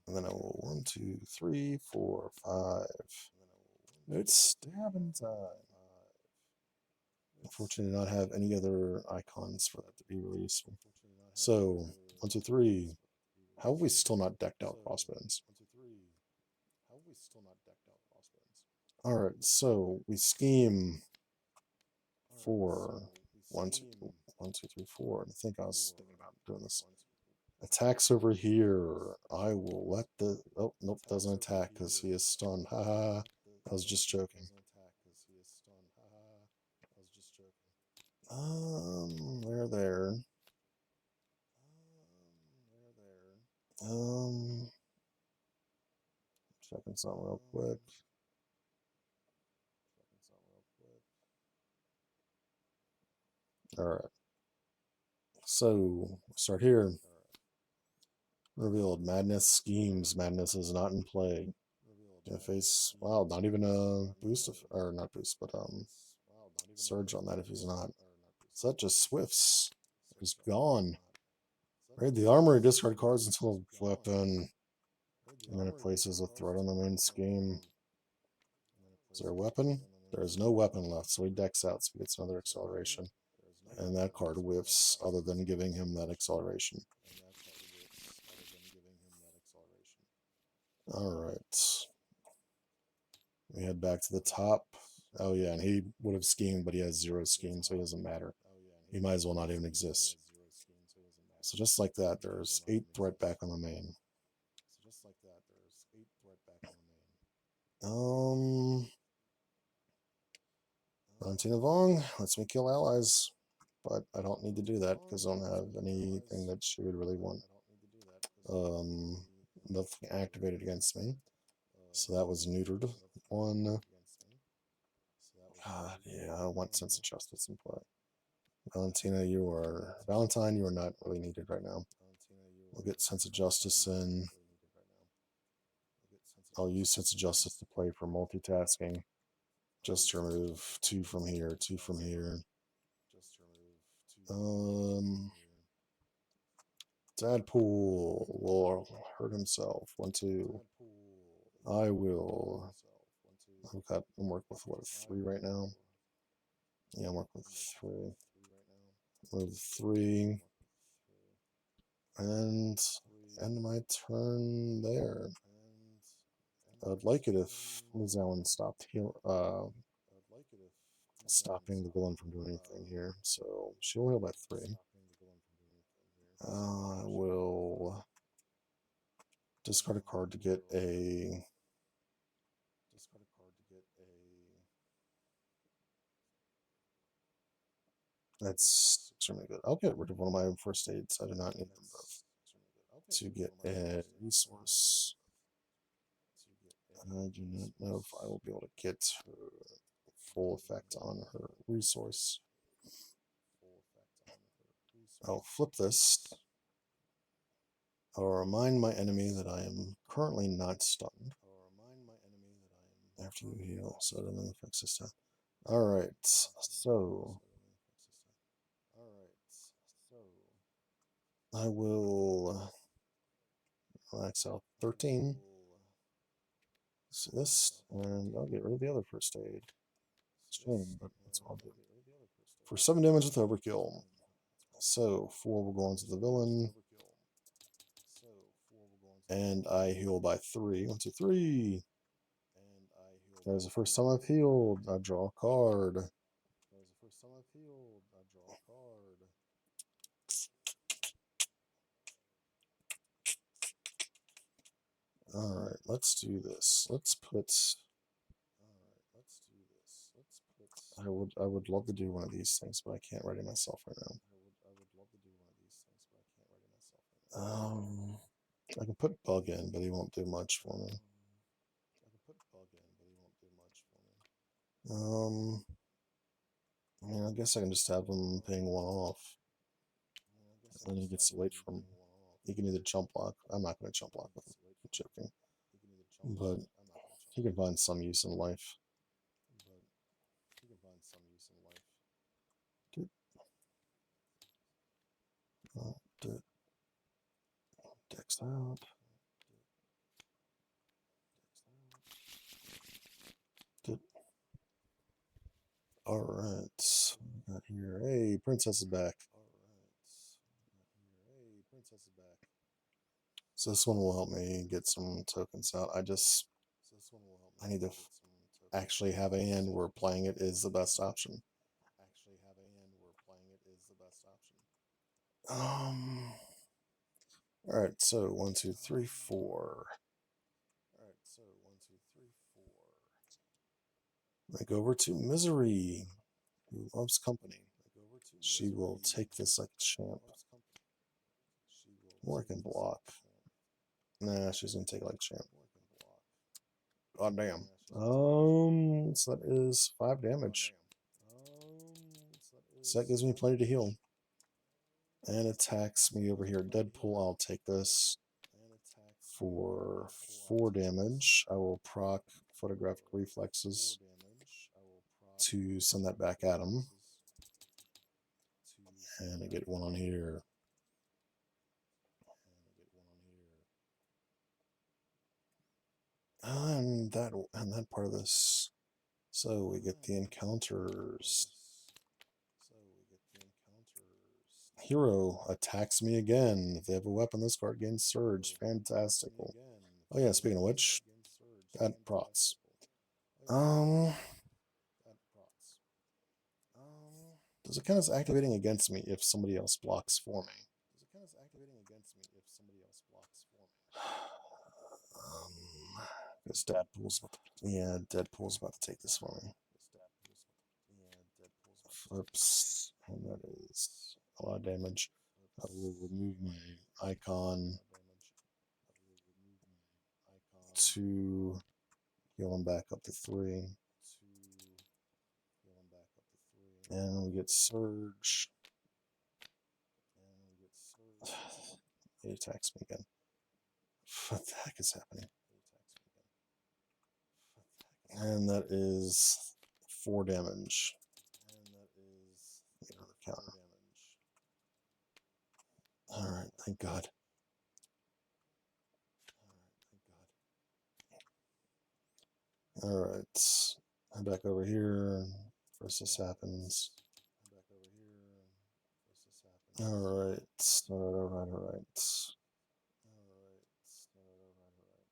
And then I will 1, 2, 3, 4, 5. It's stabbing time. Unfortunately, not have any other icons for that to be released. So 1, 2, 3. How have we still not decked out crossbones? All right, so we scheme for 1, 2, 1, 2, 3, 4. I think I was thinking about doing this. Attacks over here. I will let the. Oh, nope, doesn't attack because he is stunned. Haha. I was just joking. There. Checking something real quick. All right. So start here. Revealed madness schemes. Madness is not in play. Face. Wow, not even a boost or not boost, but surge on that if he's not. Such a Swifts is gone. Raid the armory, discard cards until weapon. And then it places a threat on the main scheme. Is there a weapon? There is no weapon left, so he decks out, so he gets another acceleration. And that card whiffs, other than giving him that acceleration. Alright. We head back to the top. Oh yeah, and he would have schemed, but he has 0 scheme, so he doesn't matter. He might as well not even exist. So just like that, there's 8 threat back on the main. Valentina Vong lets me kill allies, but I don't need to do that because I don't have anything that she would really want. Nothing activated against me, so that was neutered. 1. God, yeah, I want sense of justice in play. Valentine, you are not really needed right now. We'll get sense of justice in. I'll use Sense of Justice to play for multitasking. Just to remove 2 from here, 2 from here. Deadpool will hurt himself. 1, 2. I will. I'm working with what, 3 right now? Yeah, I'm working with 3. Move 3. And end my turn there. I'd like it if Liz Allen stopped stopping the villain from doing anything here. So she'll heal by 3. I will discard a card to get a. That's extremely good. I'll get rid of one of my first aids. I do not need them both. To get a resource. I do not know if I will be able to get her full effect on her resource. I'll flip this. I'll remind my enemy that I am currently not stunned. After you heal, so it only affects this time. Alright, so I will max out 13. So this, and I'll get rid of the other first aid. Shame, but that's what I'll do. For 7 damage with overkill. So 4 will go on to the villain. And I heal by 3. 1, 2, 3. That was the first time I've healed. I draw a card. Alright, let's do this. Let's put. I would love to do one of these things, but I can't ready myself right now. I can put Bug in, but he won't do much for me. I mean, I guess I can just have him paying 1 off. And then he gets to wait for him. He can either jump block. I'm not going to jump block with him. I'm joking. But he can find some use in life. Dex out. Alright. Got here. Hey, Princess is back. So this one will help me get some tokens out. I need to actually have a hand where playing it is the best option. Alright, so 1, 2, 3, 4. I go over to Misery, who loves company. She will take this like a champ. Or I can block. Nah, she's gonna take like champ. God damn. So that is 5 damage. So that gives me plenty to heal. And attacks me over here. Deadpool, I'll take this for 4 damage. I will proc photographic reflexes to send that back at him. And I get 1 on here. And that part of this. So we get the encounters. Hero attacks me again. If they have a weapon, this card gains surge. Fantastical. Oh yeah, speaking of which, that prots. Does it count as activating against me if somebody else blocks for me? Because Deadpool's about to take this for me. Flips, and that is a lot of damage. I will remove my icon to heal him back up to 3. And we get Surge. He attacks me again. What the heck is happening? And that is 4 damage. Another counter. Alright, thank God. Alright. I'm back over here. First this happens. Alright. Alright.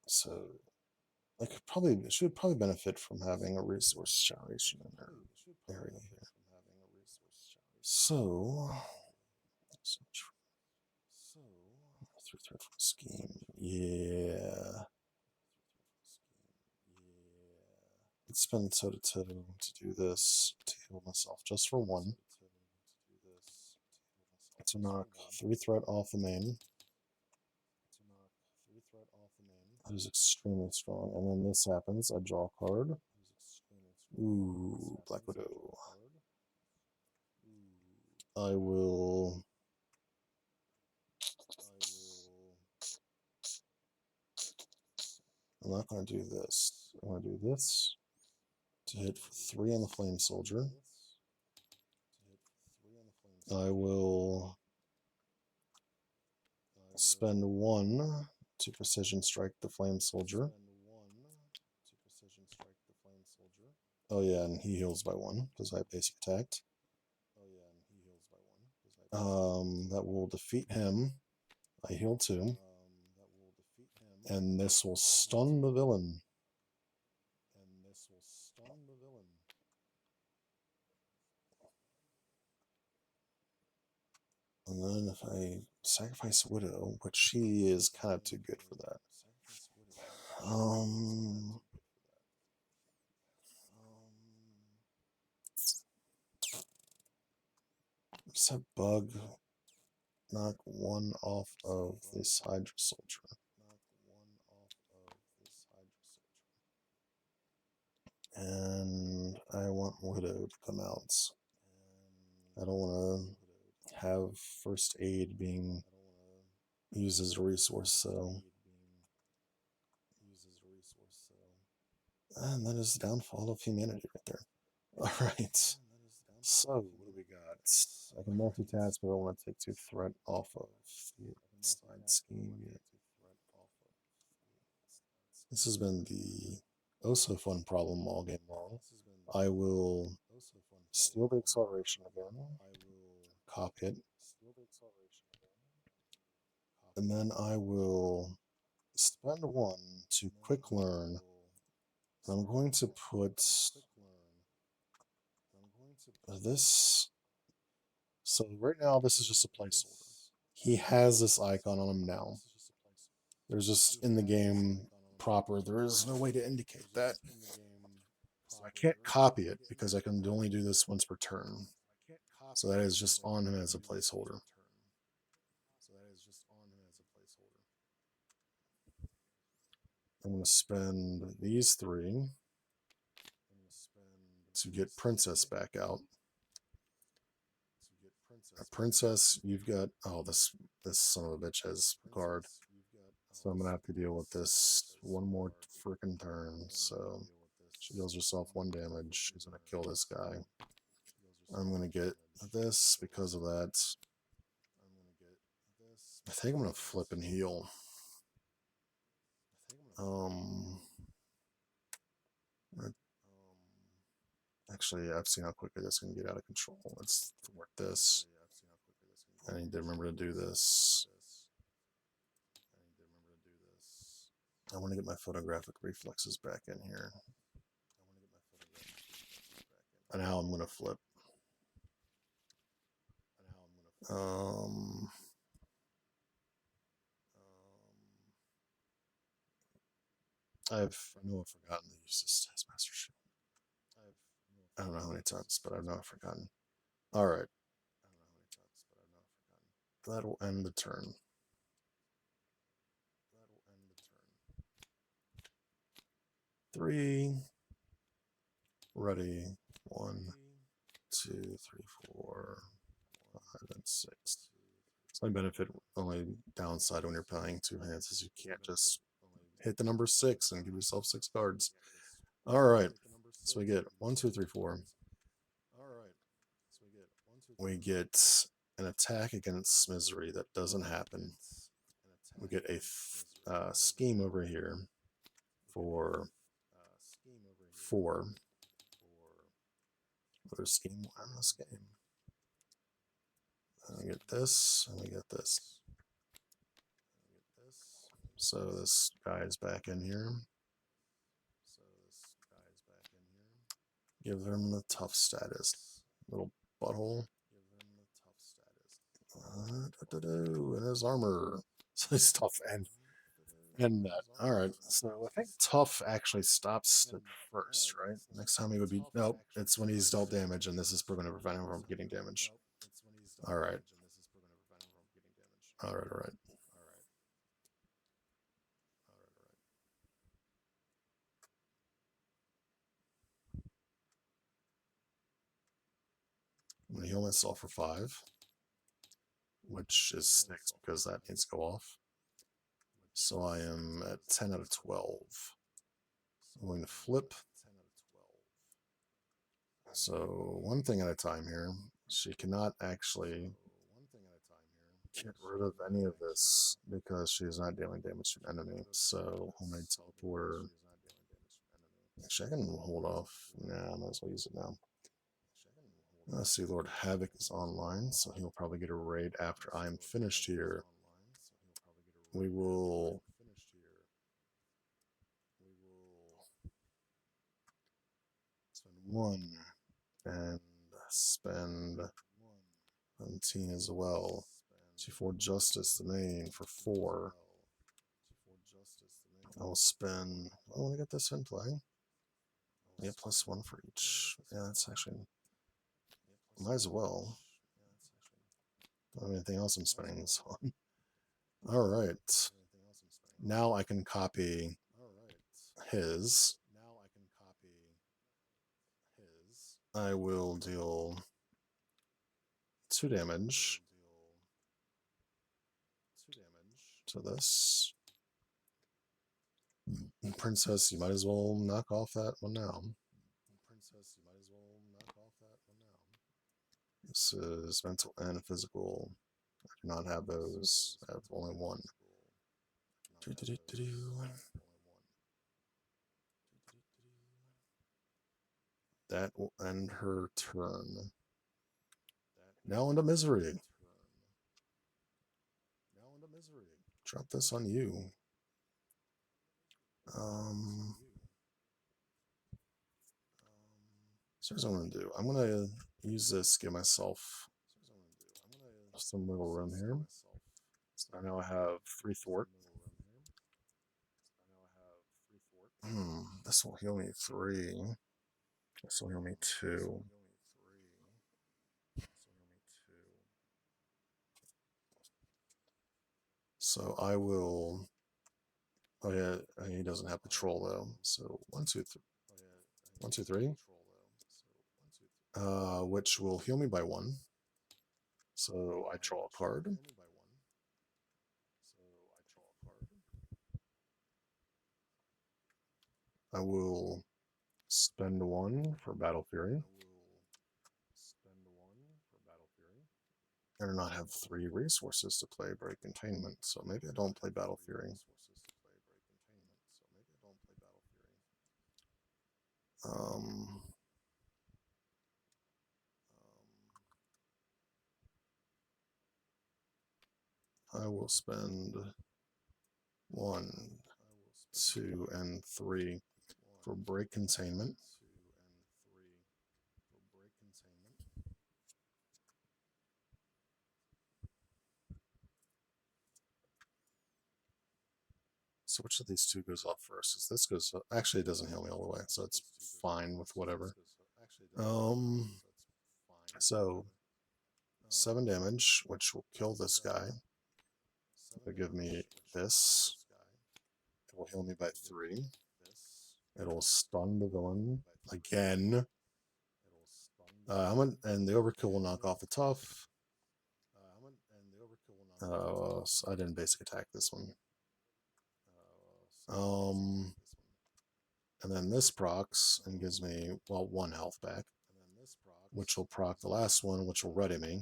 So I should probably benefit from having a resource generation in their area here. So through threat from scheme. Yeah. Let's spend toe to do this to heal myself just for 1. To knock 3 threat off the main. That is extremely strong. And then this happens. I draw a card. Ooh, Black Widow. I will. I'm not going to do this. I'm going to do this to hit for 3 on the Flame Soldier. I will spend 1 to Precision Strike the Flame Soldier. Oh yeah, and he heals by 1 because I basic attacked. That will defeat him. I heal 2. And this will stun the villain. And then if I sacrifice Widow, which she is kind of too good for that. Just have Bug knock 1 off of this Hydra Soldier. And I want Widow to come out. I don't want to have first aid being used as a resource, so. And that is the downfall of humanity right there. Alright. So, what do we got? I can multitask, but I don't want to take 2 threat off of the side scheme yet. This has been the oh so fun problem all game long. I will steal the acceleration again, copy it, and then I will spend 1 to quick learn. And I'm going to put this. So right now, this is just a placeholder. He has this icon on him now. There's just in the game proper, there is no way to indicate that. So I can't copy it because I can only do this once per turn. So that is just on him as a placeholder. I'm going to spend these 3 to get Princess back out. Princess, you've got. Oh, this son of a bitch has guard. So I'm going to have to deal with this 1 more freaking turn. So she deals herself 1 damage. She's going to kill this guy. I'm going to get this because of that. I think I'm going to flip and heal. Actually, I've seen how quickly this can get out of control. Let's thwart this. I need to remember to do this. I want to get my photographic reflexes back in here. And how I'm going to flip. I know I've forgotten to use this Taskmaster shit. I don't know how many times, but I know I've forgotten. Alright. That'll end the turn. Three. Ready. 1, 2, 3, 4, 5, and 6. It's my benefit, only downside when you're playing 2 hands is you can't just hit the number 6 and give yourself 6 cards. All right. So we get 1, 2, 3, 4. We get an attack against Misery that doesn't happen. We get a scheme over here for 4. Another scheme on this game. And we get this, and we get this. So this guy is back in here. Give him the tough status. Little butthole. And his armor. So he's tough and that. Alright, so I think tough actually stops it first, right? Next time he would be. Nope, it's when he's dealt damage, and this is going to prevent him from getting damage. Alright. Alright. I'm going to heal myself for 5, which is 6 because that needs to go off. So I am at 10 out of 12. I'm going to flip. So one thing at a time here. She cannot actually get rid of any of this because she's not dealing damage to an enemy. So I'm going to teleport her. Actually, I can hold off. Nah, I might as well use it now. Let's see, Lord Havoc is online, so he'll probably get a raid after I'm finished here. We will spend 1 and spend 17 as well. G4 Justice, the main, for 4. I'll spend. I want to get this in play. Yeah, +1 for each. Yeah, that's actually. Might as well. I don't have anything else I'm spending this on. Alright. Now I can copy his. I will deal 2 damage to this. Princess, you might as well knock off that one now. This is mental and physical. I do not have those. I have only 1. That will end her turn. Now into misery. Drop this on you. So here's what I'm going to do. I'm going to use this, give myself some wiggle room here. So now I have 3 thwart. This will heal me 3. This will heal me 2. So I will. Oh yeah, he doesn't have patrol though. So 1, 2, 3. 1, 2, 3. Which will heal me by 1. So I draw a card. I will spend 1 for Battle Fury. I do not have 3 resources to play Break Containment, so maybe I don't play Battle Fury. I will spend 1, 2, and 3 for Break Containment. So which of these 2 goes off first? Is this goes up? Actually, it doesn't heal me all the way, so it's fine with whatever. So 7 damage, which will kill this guy. It'll give me this. It will heal me by 3. It'll stun the villain again. And the overkill will knock off the tough. So I didn't basic attack this one. And then this procs and gives me, well, 1 health back, which will proc the last one, which will ready me.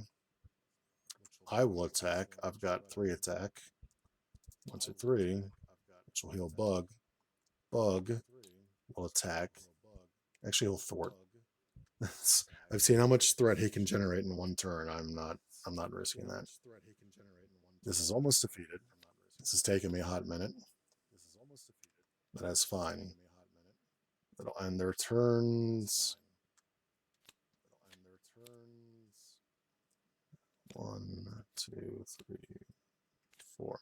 I will attack. I've got 3 attack. 1, 2, 3, which will heal Bug. Bug will attack. Actually, he'll thwart. I've seen how much threat he can generate in 1 turn. I'm not risking that. This is almost defeated. This has taken me a hot minute, but that's fine. It'll end their turns. 1, 2, 3, 4.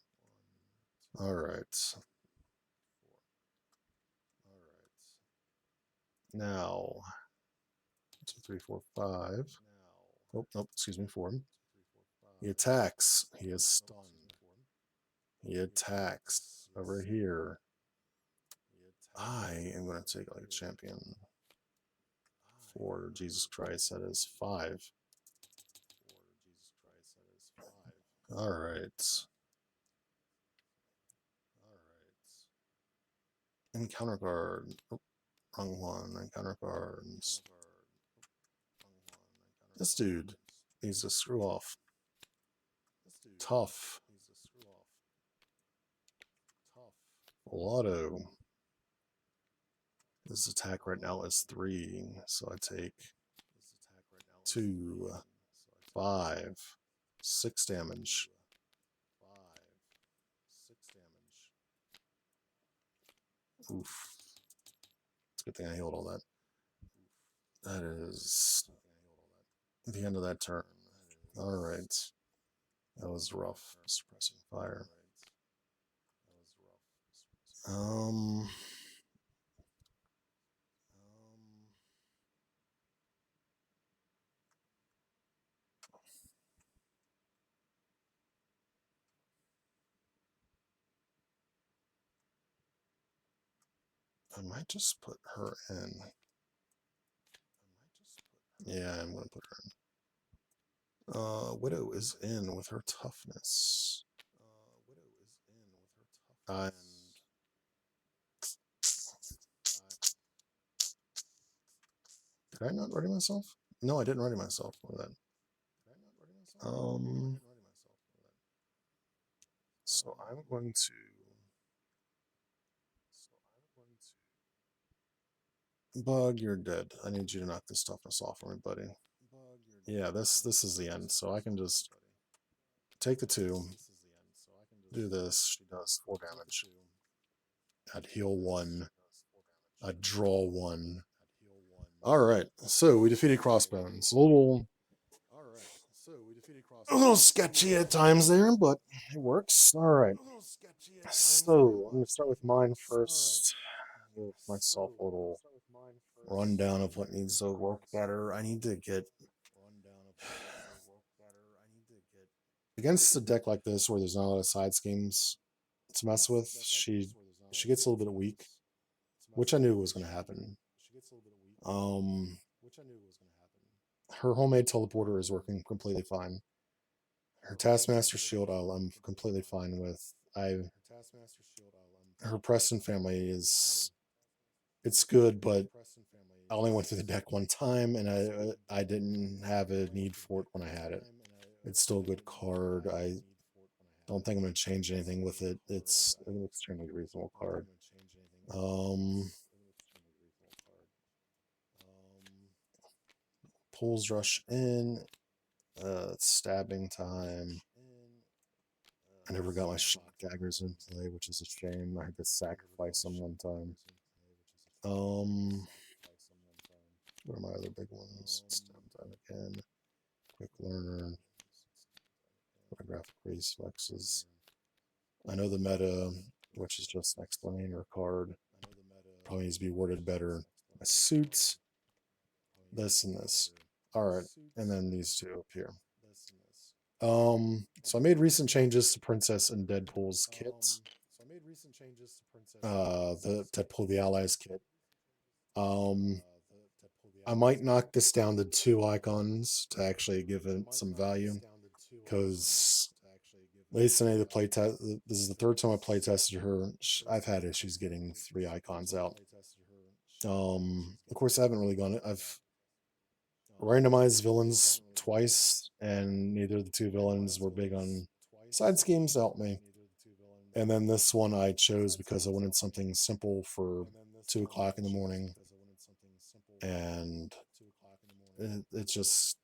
All right. Now, 2, 3, 4, 5. Oh, nope, excuse me, 4. He attacks. He is stunned. He attacks over here. I am going to take like a champion. 4, Jesus Christ, that is 5. All right. Encounter card. Oh, wrong one. Encounter cards. This dude needs to screw off. Tough. Lotto. This attack right now is 3, so I take 2, 5, 6 damage. Oof. It's a good thing I healed all that. That is the end of that turn. Alright. That was rough. Suppressing fire. I might just put her in. Yeah, I'm going to put her in. Widow is in with her toughness. And did I not ready myself? No, I didn't ready myself for that. So I'm going to Bug, you're dead. I need you to knock this toughness off for me, buddy. Yeah, this is the end, so I can just take the 2, do this. She does 4 damage. I'd heal 1. I'd draw 1. Alright, so we defeated Crossbones. A little sketchy at times there, but it works. Alright. So I'm gonna start with mine first. Give myself a little rundown of what needs to work better. I need to get against a deck like this where there's not a lot of side schemes to mess with. She gets a little bit weak, which I knew was going to happen. Her homemade teleporter is working completely fine. Her Taskmaster shield I'm completely fine with. Her Preston family it's good, but I only went through the deck 1 time, and I didn't have a need for it when I had it. It's still a good card. I don't think I'm going to change anything with it. It's an extremely reasonable card. Pulls rush in. Stabbing time. I never got my shock daggers in play, which is a shame. I had to sacrifice them 1 time. What are my other big ones? Stem time again. Quick learner. Photographic reflexes. I know the meta, which is just an explainer card. Probably needs to be worded better. My suits. This and this. Alright. And then these 2 up here. So I made recent changes to Princess and Deadpool's kit. The Deadpool the Allies kit. I might knock this down to 2 icons to actually give it some value, because recently the playtest. This is the 3rd time I playtested her. I've had issues getting 3 icons out. Of course, I haven't really gone. I've randomized villains twice, and neither of the two villains were big on side schemes to help me. And then this one I chose because I wanted something simple for 2 o'clock in the morning, and it's just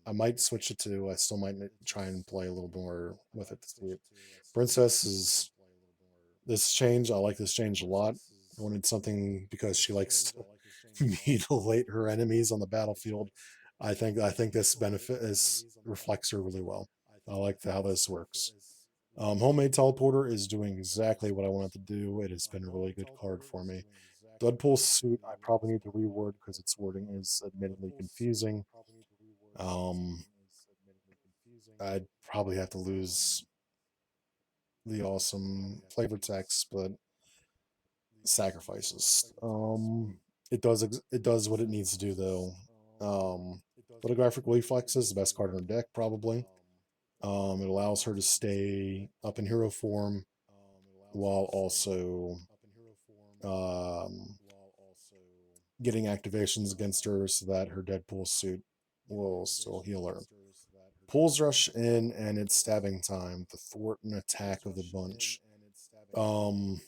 I might switch it to. I still might try and play a little more with it to see it. Princess is this change. I like this change a lot. I wanted something because she likes to mutilate her enemies on the battlefield. I think this benefit is reflects her really well. I like how this works. Homemade teleporter is doing exactly what I wanted to do. It has been a really good card for me. Deadpool's suit I probably need to reword because its wording is admittedly confusing. Um, I'd probably have to lose the awesome flavor text, but sacrifices. It does what it needs to do though. Photographic reflex is the best card in her deck probably. It allows her to stay up in hero form while also um, getting activations against her so that her Deadpool suit will still heal her. Pulls rush in and it's stabbing time to thwart an attack of the bunch. Um,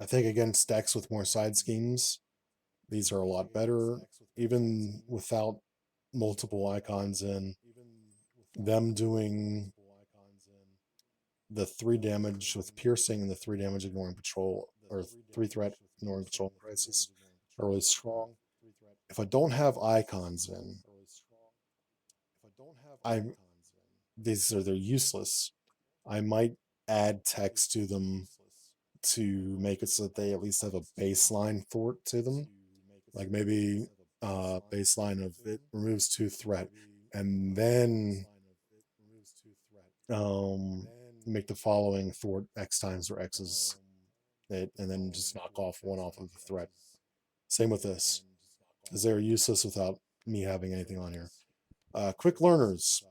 I think against decks with more side schemes, these are a lot better, even without multiple icons in. Them doing the 3 damage with piercing and the 3 damage ignoring patrol, or 3 threat ignoring patrol crisis, are really strong. If I don't have icons in, I they're useless. I might add text to them to make it so that they at least have a baseline thwart to them. Like maybe baseline of it removes 2 threat, and then um make the following thwart X times or X's it, and then just knock off one off of the threat. Same with this, because they're useless without me having anything on here. Quick learners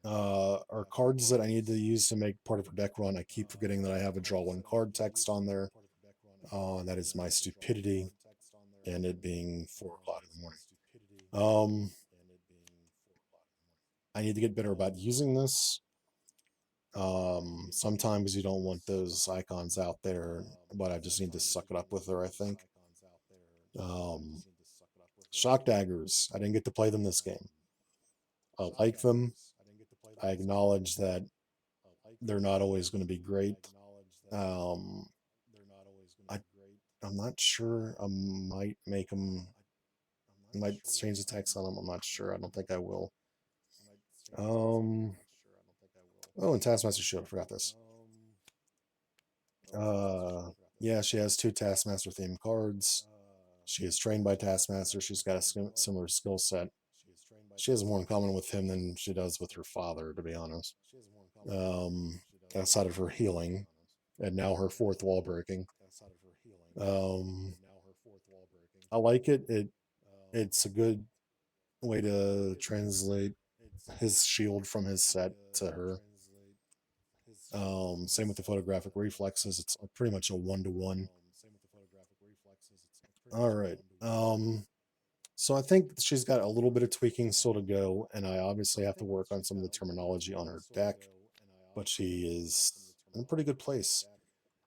are cards that I need to use to make part of a deck run. I keep forgetting that I have a draw 1 card text on there. That is my stupidity, and it being 4 o'clock in the morning. I need to get better about using this. Sometimes you don't want those icons out there, but I just need to suck it up with her, I think. Um, Shock daggers. I didn't get to play them this game. I like them. I acknowledge that they're not always going to be great. Um, I I'm not sure. I might make them. I might change the text on them. I'm not sure. I don't think I will. Um. Oh, and Taskmaster Shield. I forgot this. Uh. Yeah, she has 2 Taskmaster themed cards. She is trained by Taskmaster. She's got a similar skill set. She has more in common with him than she does with her father, to be honest. Um, Outside of her healing, and now her fourth wall breaking. Um, I like it. It's a good way to translate his shield from his set to her. Same with the photographic reflexes. It's pretty much a 1-to-1. All right. So I think she's got a little bit of tweaking still to go, and I obviously have to work on some of the terminology on her deck, but she is in a pretty good place.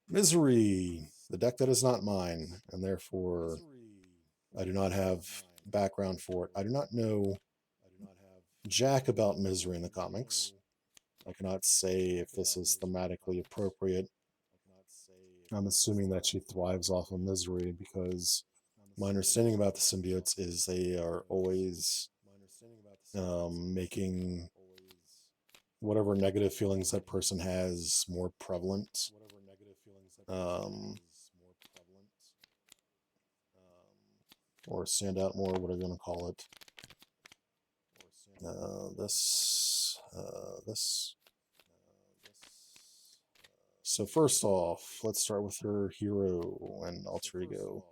Misery, the deck that is not mine, and therefore I do not have background for it. I do not know jack about Misery in the comics. I cannot say if this is thematically appropriate. I'm assuming that she thrives off of Misery because my understanding about the symbiotes is they are always making whatever negative feelings that person has more prevalent. Um, or stand out more, whatever you want to call it. This. So first off, let's start with her hero and alter ego.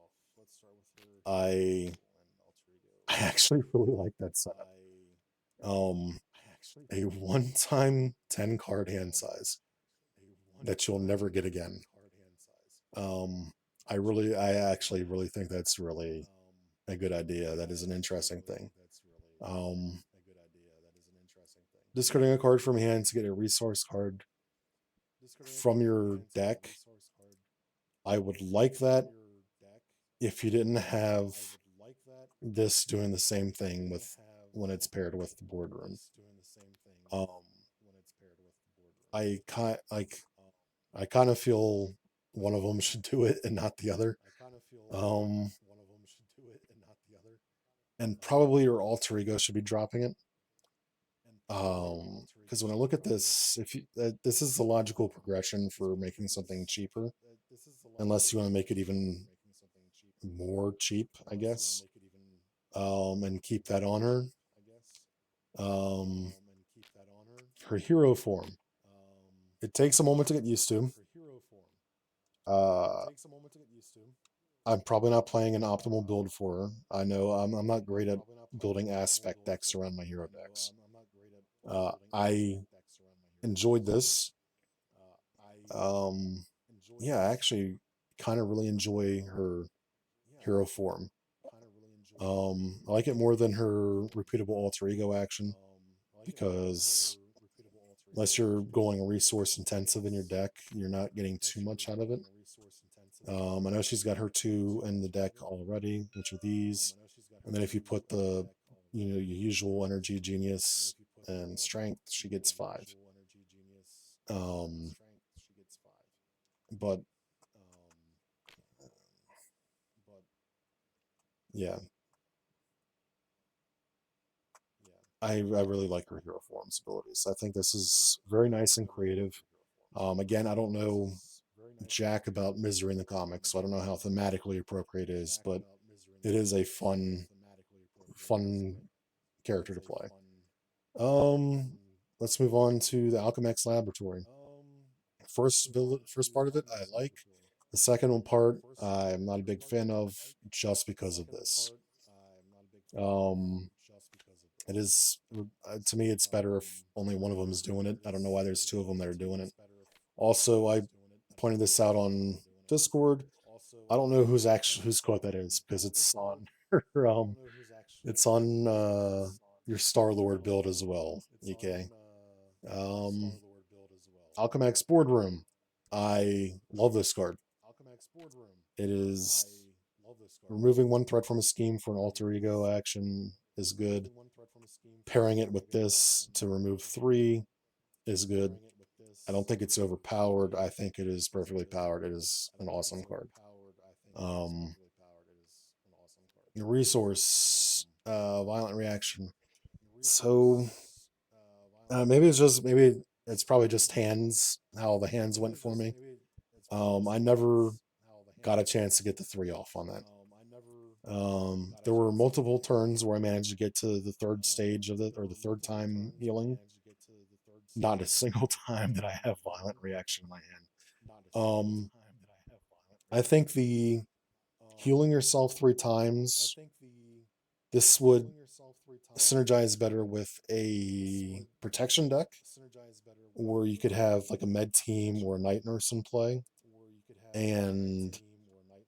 I I actually really like that setup. Um, a one-time 10 card hand size that you'll never get again. Um, I actually really think that's really a good idea. That is an interesting thing. Um, discarding a card from hand to get a resource card from your deck. I would like that if you didn't have this doing the same thing with when it's paired with the boardroom. Um, I kind like I kind of feel one of them should do it and not the other. Um, and probably your alter ego should be dropping it. Because when I look at this, if you this is the logical progression for making something cheaper, unless you want to make it even more cheap, I guess. And keep that on her. Um, her hero form. It takes a moment to get used to. Uh, I'm probably not playing an optimal build for her. I know I'm not great at building aspect decks around my hero decks. I enjoyed this. Um, yeah, I actually kind of really enjoy her hero form. I like it more than her repeatable alter ego action because unless you're going resource intensive in your deck, you're not getting too much out of it. I know she's got her two in the deck already, which are these. And then if you put the, your usual energy, genius, and strength, she gets five. Um, but yeah, I really like her hero forms abilities. I think this is very nice and creative. Again, I don't know jack about misery in the comics, so I don't know how thematically appropriate it is, but it is a fun character to play. Um, let's move on to the Alchemax Laboratory. First part of it, I like. The second one part, I'm not a big fan of just because of this. Um, it is to me, it's better if only one of them is doing it. I don't know why there's two of them that are doing it. Also, I pointed this out on Discord. I don't know whose quote that is because it's on it's on your Star Lord build as well. Okay. Um, Alchemax Boardroom. I love this card. It is removing one threat from a scheme for an alter ego action is good. Pairing it with this to remove three is good. I don't think it's overpowered. I think it is perfectly powered. It is an awesome card. Um, resource, violent reaction. So maybe it's probably just hands, how the hands went for me. I never got a chance to get the three off on that. There were multiple turns where I managed to get to the third stage of it, or the third time healing. Not a single time that I have violent reaction in my hand. Um, I think the healing yourself three times, this would synergize better with a protection deck, or you could have like a med team or a night nurse in play and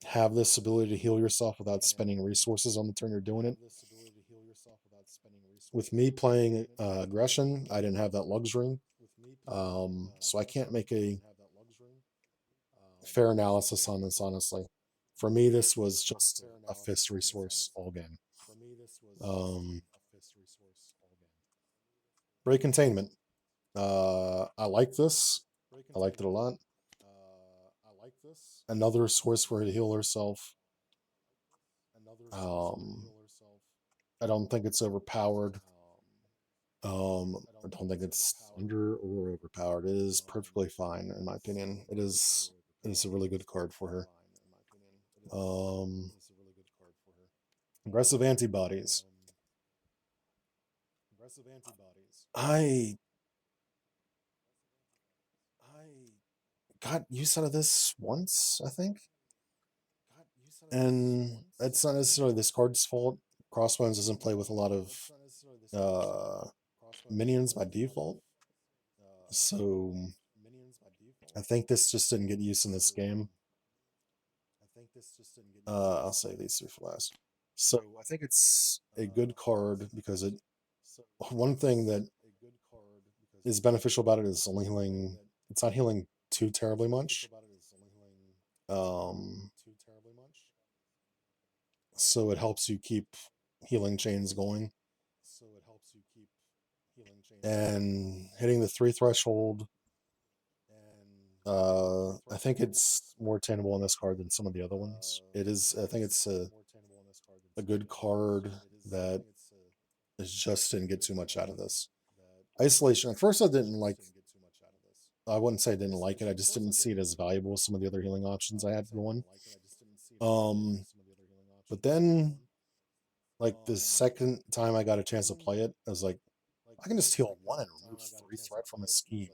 have this ability to heal yourself without spending resources on the turn you're doing it. With me playing aggression, I didn't have that luxury. So I can't make a fair analysis on this, honestly. For me, this was just a fist resource all game. Um, Break containment. I like this. I liked it a lot. Another source for her to heal herself. Um, I don't think it's overpowered. I don't think it's under or overpowered. It is perfectly fine in my opinion. It is a really good card for her. Um, aggressive antibodies. I got use out of this once, I think, and it's not necessarily this card's fault. Crossbones doesn't play with a lot of uh, minions by default, so I think this just didn't get used in this game. I'll say these three for last. So I think it's a good card because it one thing that is beneficial about it is only healing. It's not healing too terribly much. Um, so it helps you keep healing chains going. And hitting the three threshold, I think it's more attainable on this card than some of the other ones. It is. I think it's a good card that is just didn't get too much out of this. Isolation. At first, I didn't like. I wouldn't say I didn't like it. I just didn't see it as valuable as some of the other healing options I had going. Um, but then, like the second time I got a chance to play it, I was like, I can just heal one and remove three threat from a scheme.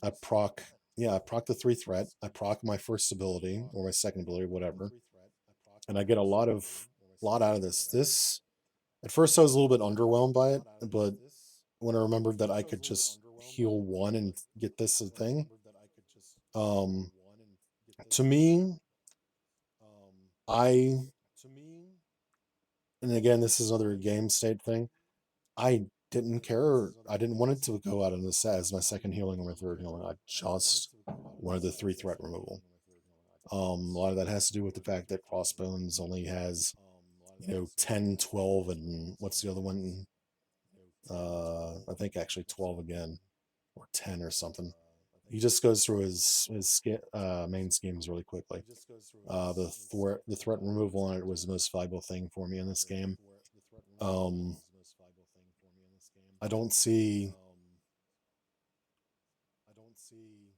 I proc, yeah, I proc the three threat. I proc my first ability or my second ability, whatever, and I get a lot out of this. This at first I was a little bit underwhelmed by it, but when I remembered that I could just heal one and get this a thing, um, to me, I and again this is another game state thing. I didn't care. I didn't want it to go out in this as my second healing or my third healing. I just wanted the three threat removal. A lot of that has to do with the fact that Crossbones only has, 10, 12, and what's the other one? I think actually 12 again, or 10 or something. He just goes through his main schemes really quickly. The threat removal on it was the most valuable thing for me in this game. Um, I don't see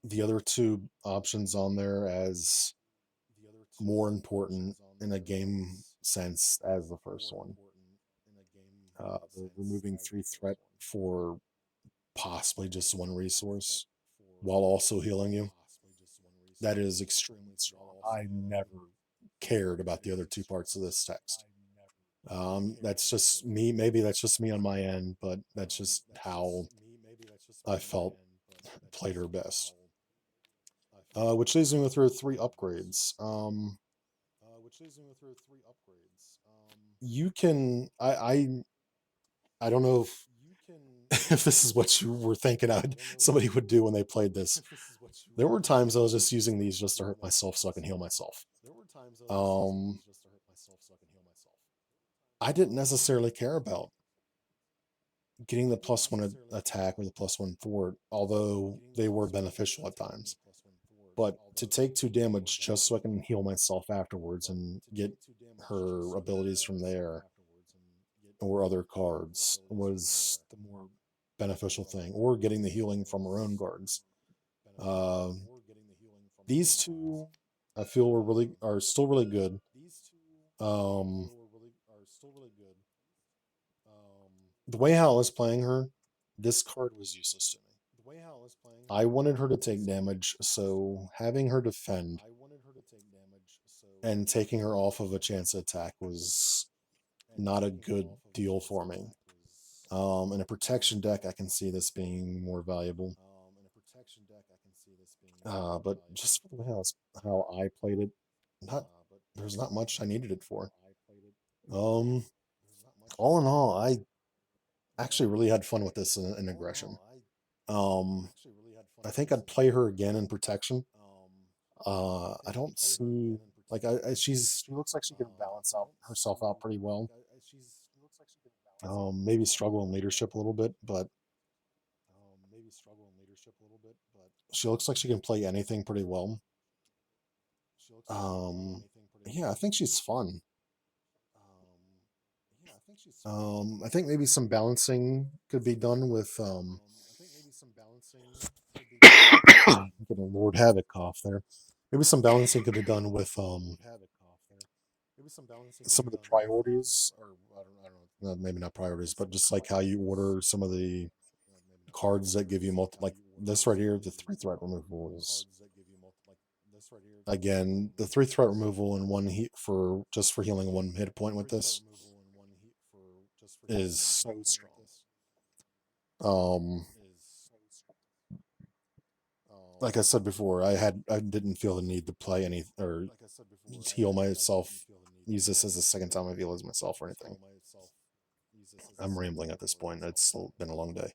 the other two options on there as more important in a game sense as the first one. The removing three threat for possibly just one resource while also healing you. That is extremely strong. I never cared about the other two parts of this text. That's just me. Maybe that's just me on my end, but that's just how I felt played her best. Which leaves me with her three upgrades. You can. I don't know if if this is what you were thinking somebody would do when they played this. There were times I was just using these just to hurt myself so I can heal myself. Um, I didn't necessarily care about getting the plus one attack or the plus one forward, although they were beneficial at times. But to take two damage just so I can heal myself afterwards and get her abilities from there or other cards was the more beneficial thing, or getting the healing from her own guards. Uh, these two, I feel are still really good. Um, the way how I was playing her, this card was useless to me. I wanted her to take damage, so having her defend and taking her off of a chance to attack was not a good deal for me. In a protection deck, I can see this being more valuable. But just for the way how I played it, not there's not much I needed it for. Um, all in all, I actually really had fun with this in aggression. Um, I think I'd play her again in protection. I don't see like she looks like she can balance out herself out pretty well. Maybe struggle in leadership a little bit, but she looks like she can play anything pretty well. Um, yeah, I think she's fun. I think maybe some balancing could be done with I'm getting a Lord Havoc cough there. Maybe some balancing could be done with some of the priorities, or I don't know, maybe not priorities, but just like how you order some of the cards that give you like this right here, the three threat removal is again the three threat removal and one heat for just for healing one hit point with this is so strong. Um, like I said before, I didn't feel the need to play any or heal myself. Use this as the second time I've healed myself or anything. I'm rambling at this point. It's been a long day.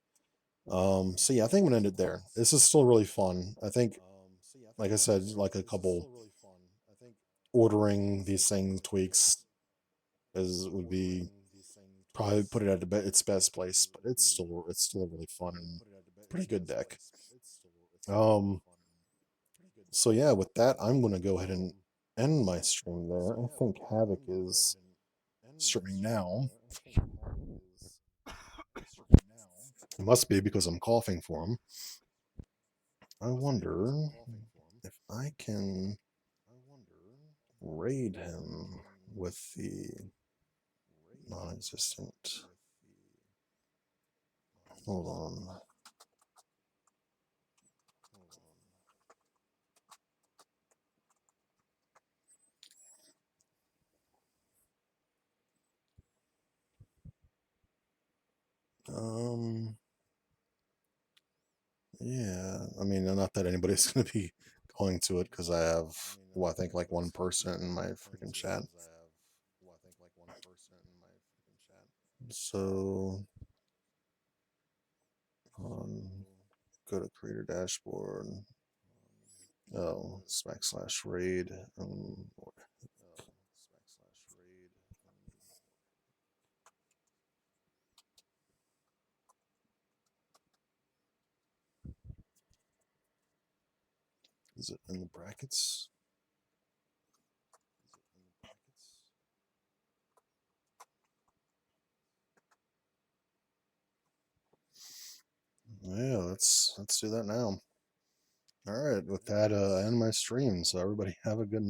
So yeah, I think I'm gonna end it there. This is still really fun. I think, like I said, like a couple ordering these things tweaks is would be probably put it at its best place, but it's still a really fun and pretty good deck. Um, so yeah, with that, I'm gonna go ahead and end my stream there. I think Havoc is streaming now. It must be because I'm coughing for him. I wonder if I can raid him with the non-existent. Hold on. Yeah. I mean, not that anybody's gonna be going to it because I have, well, I think like one person in my freaking chat. So, go to creator dashboard. Oh, / raid. Is it in the brackets? Yeah, let's do that now. All right, with that, I end my stream. So everybody have a good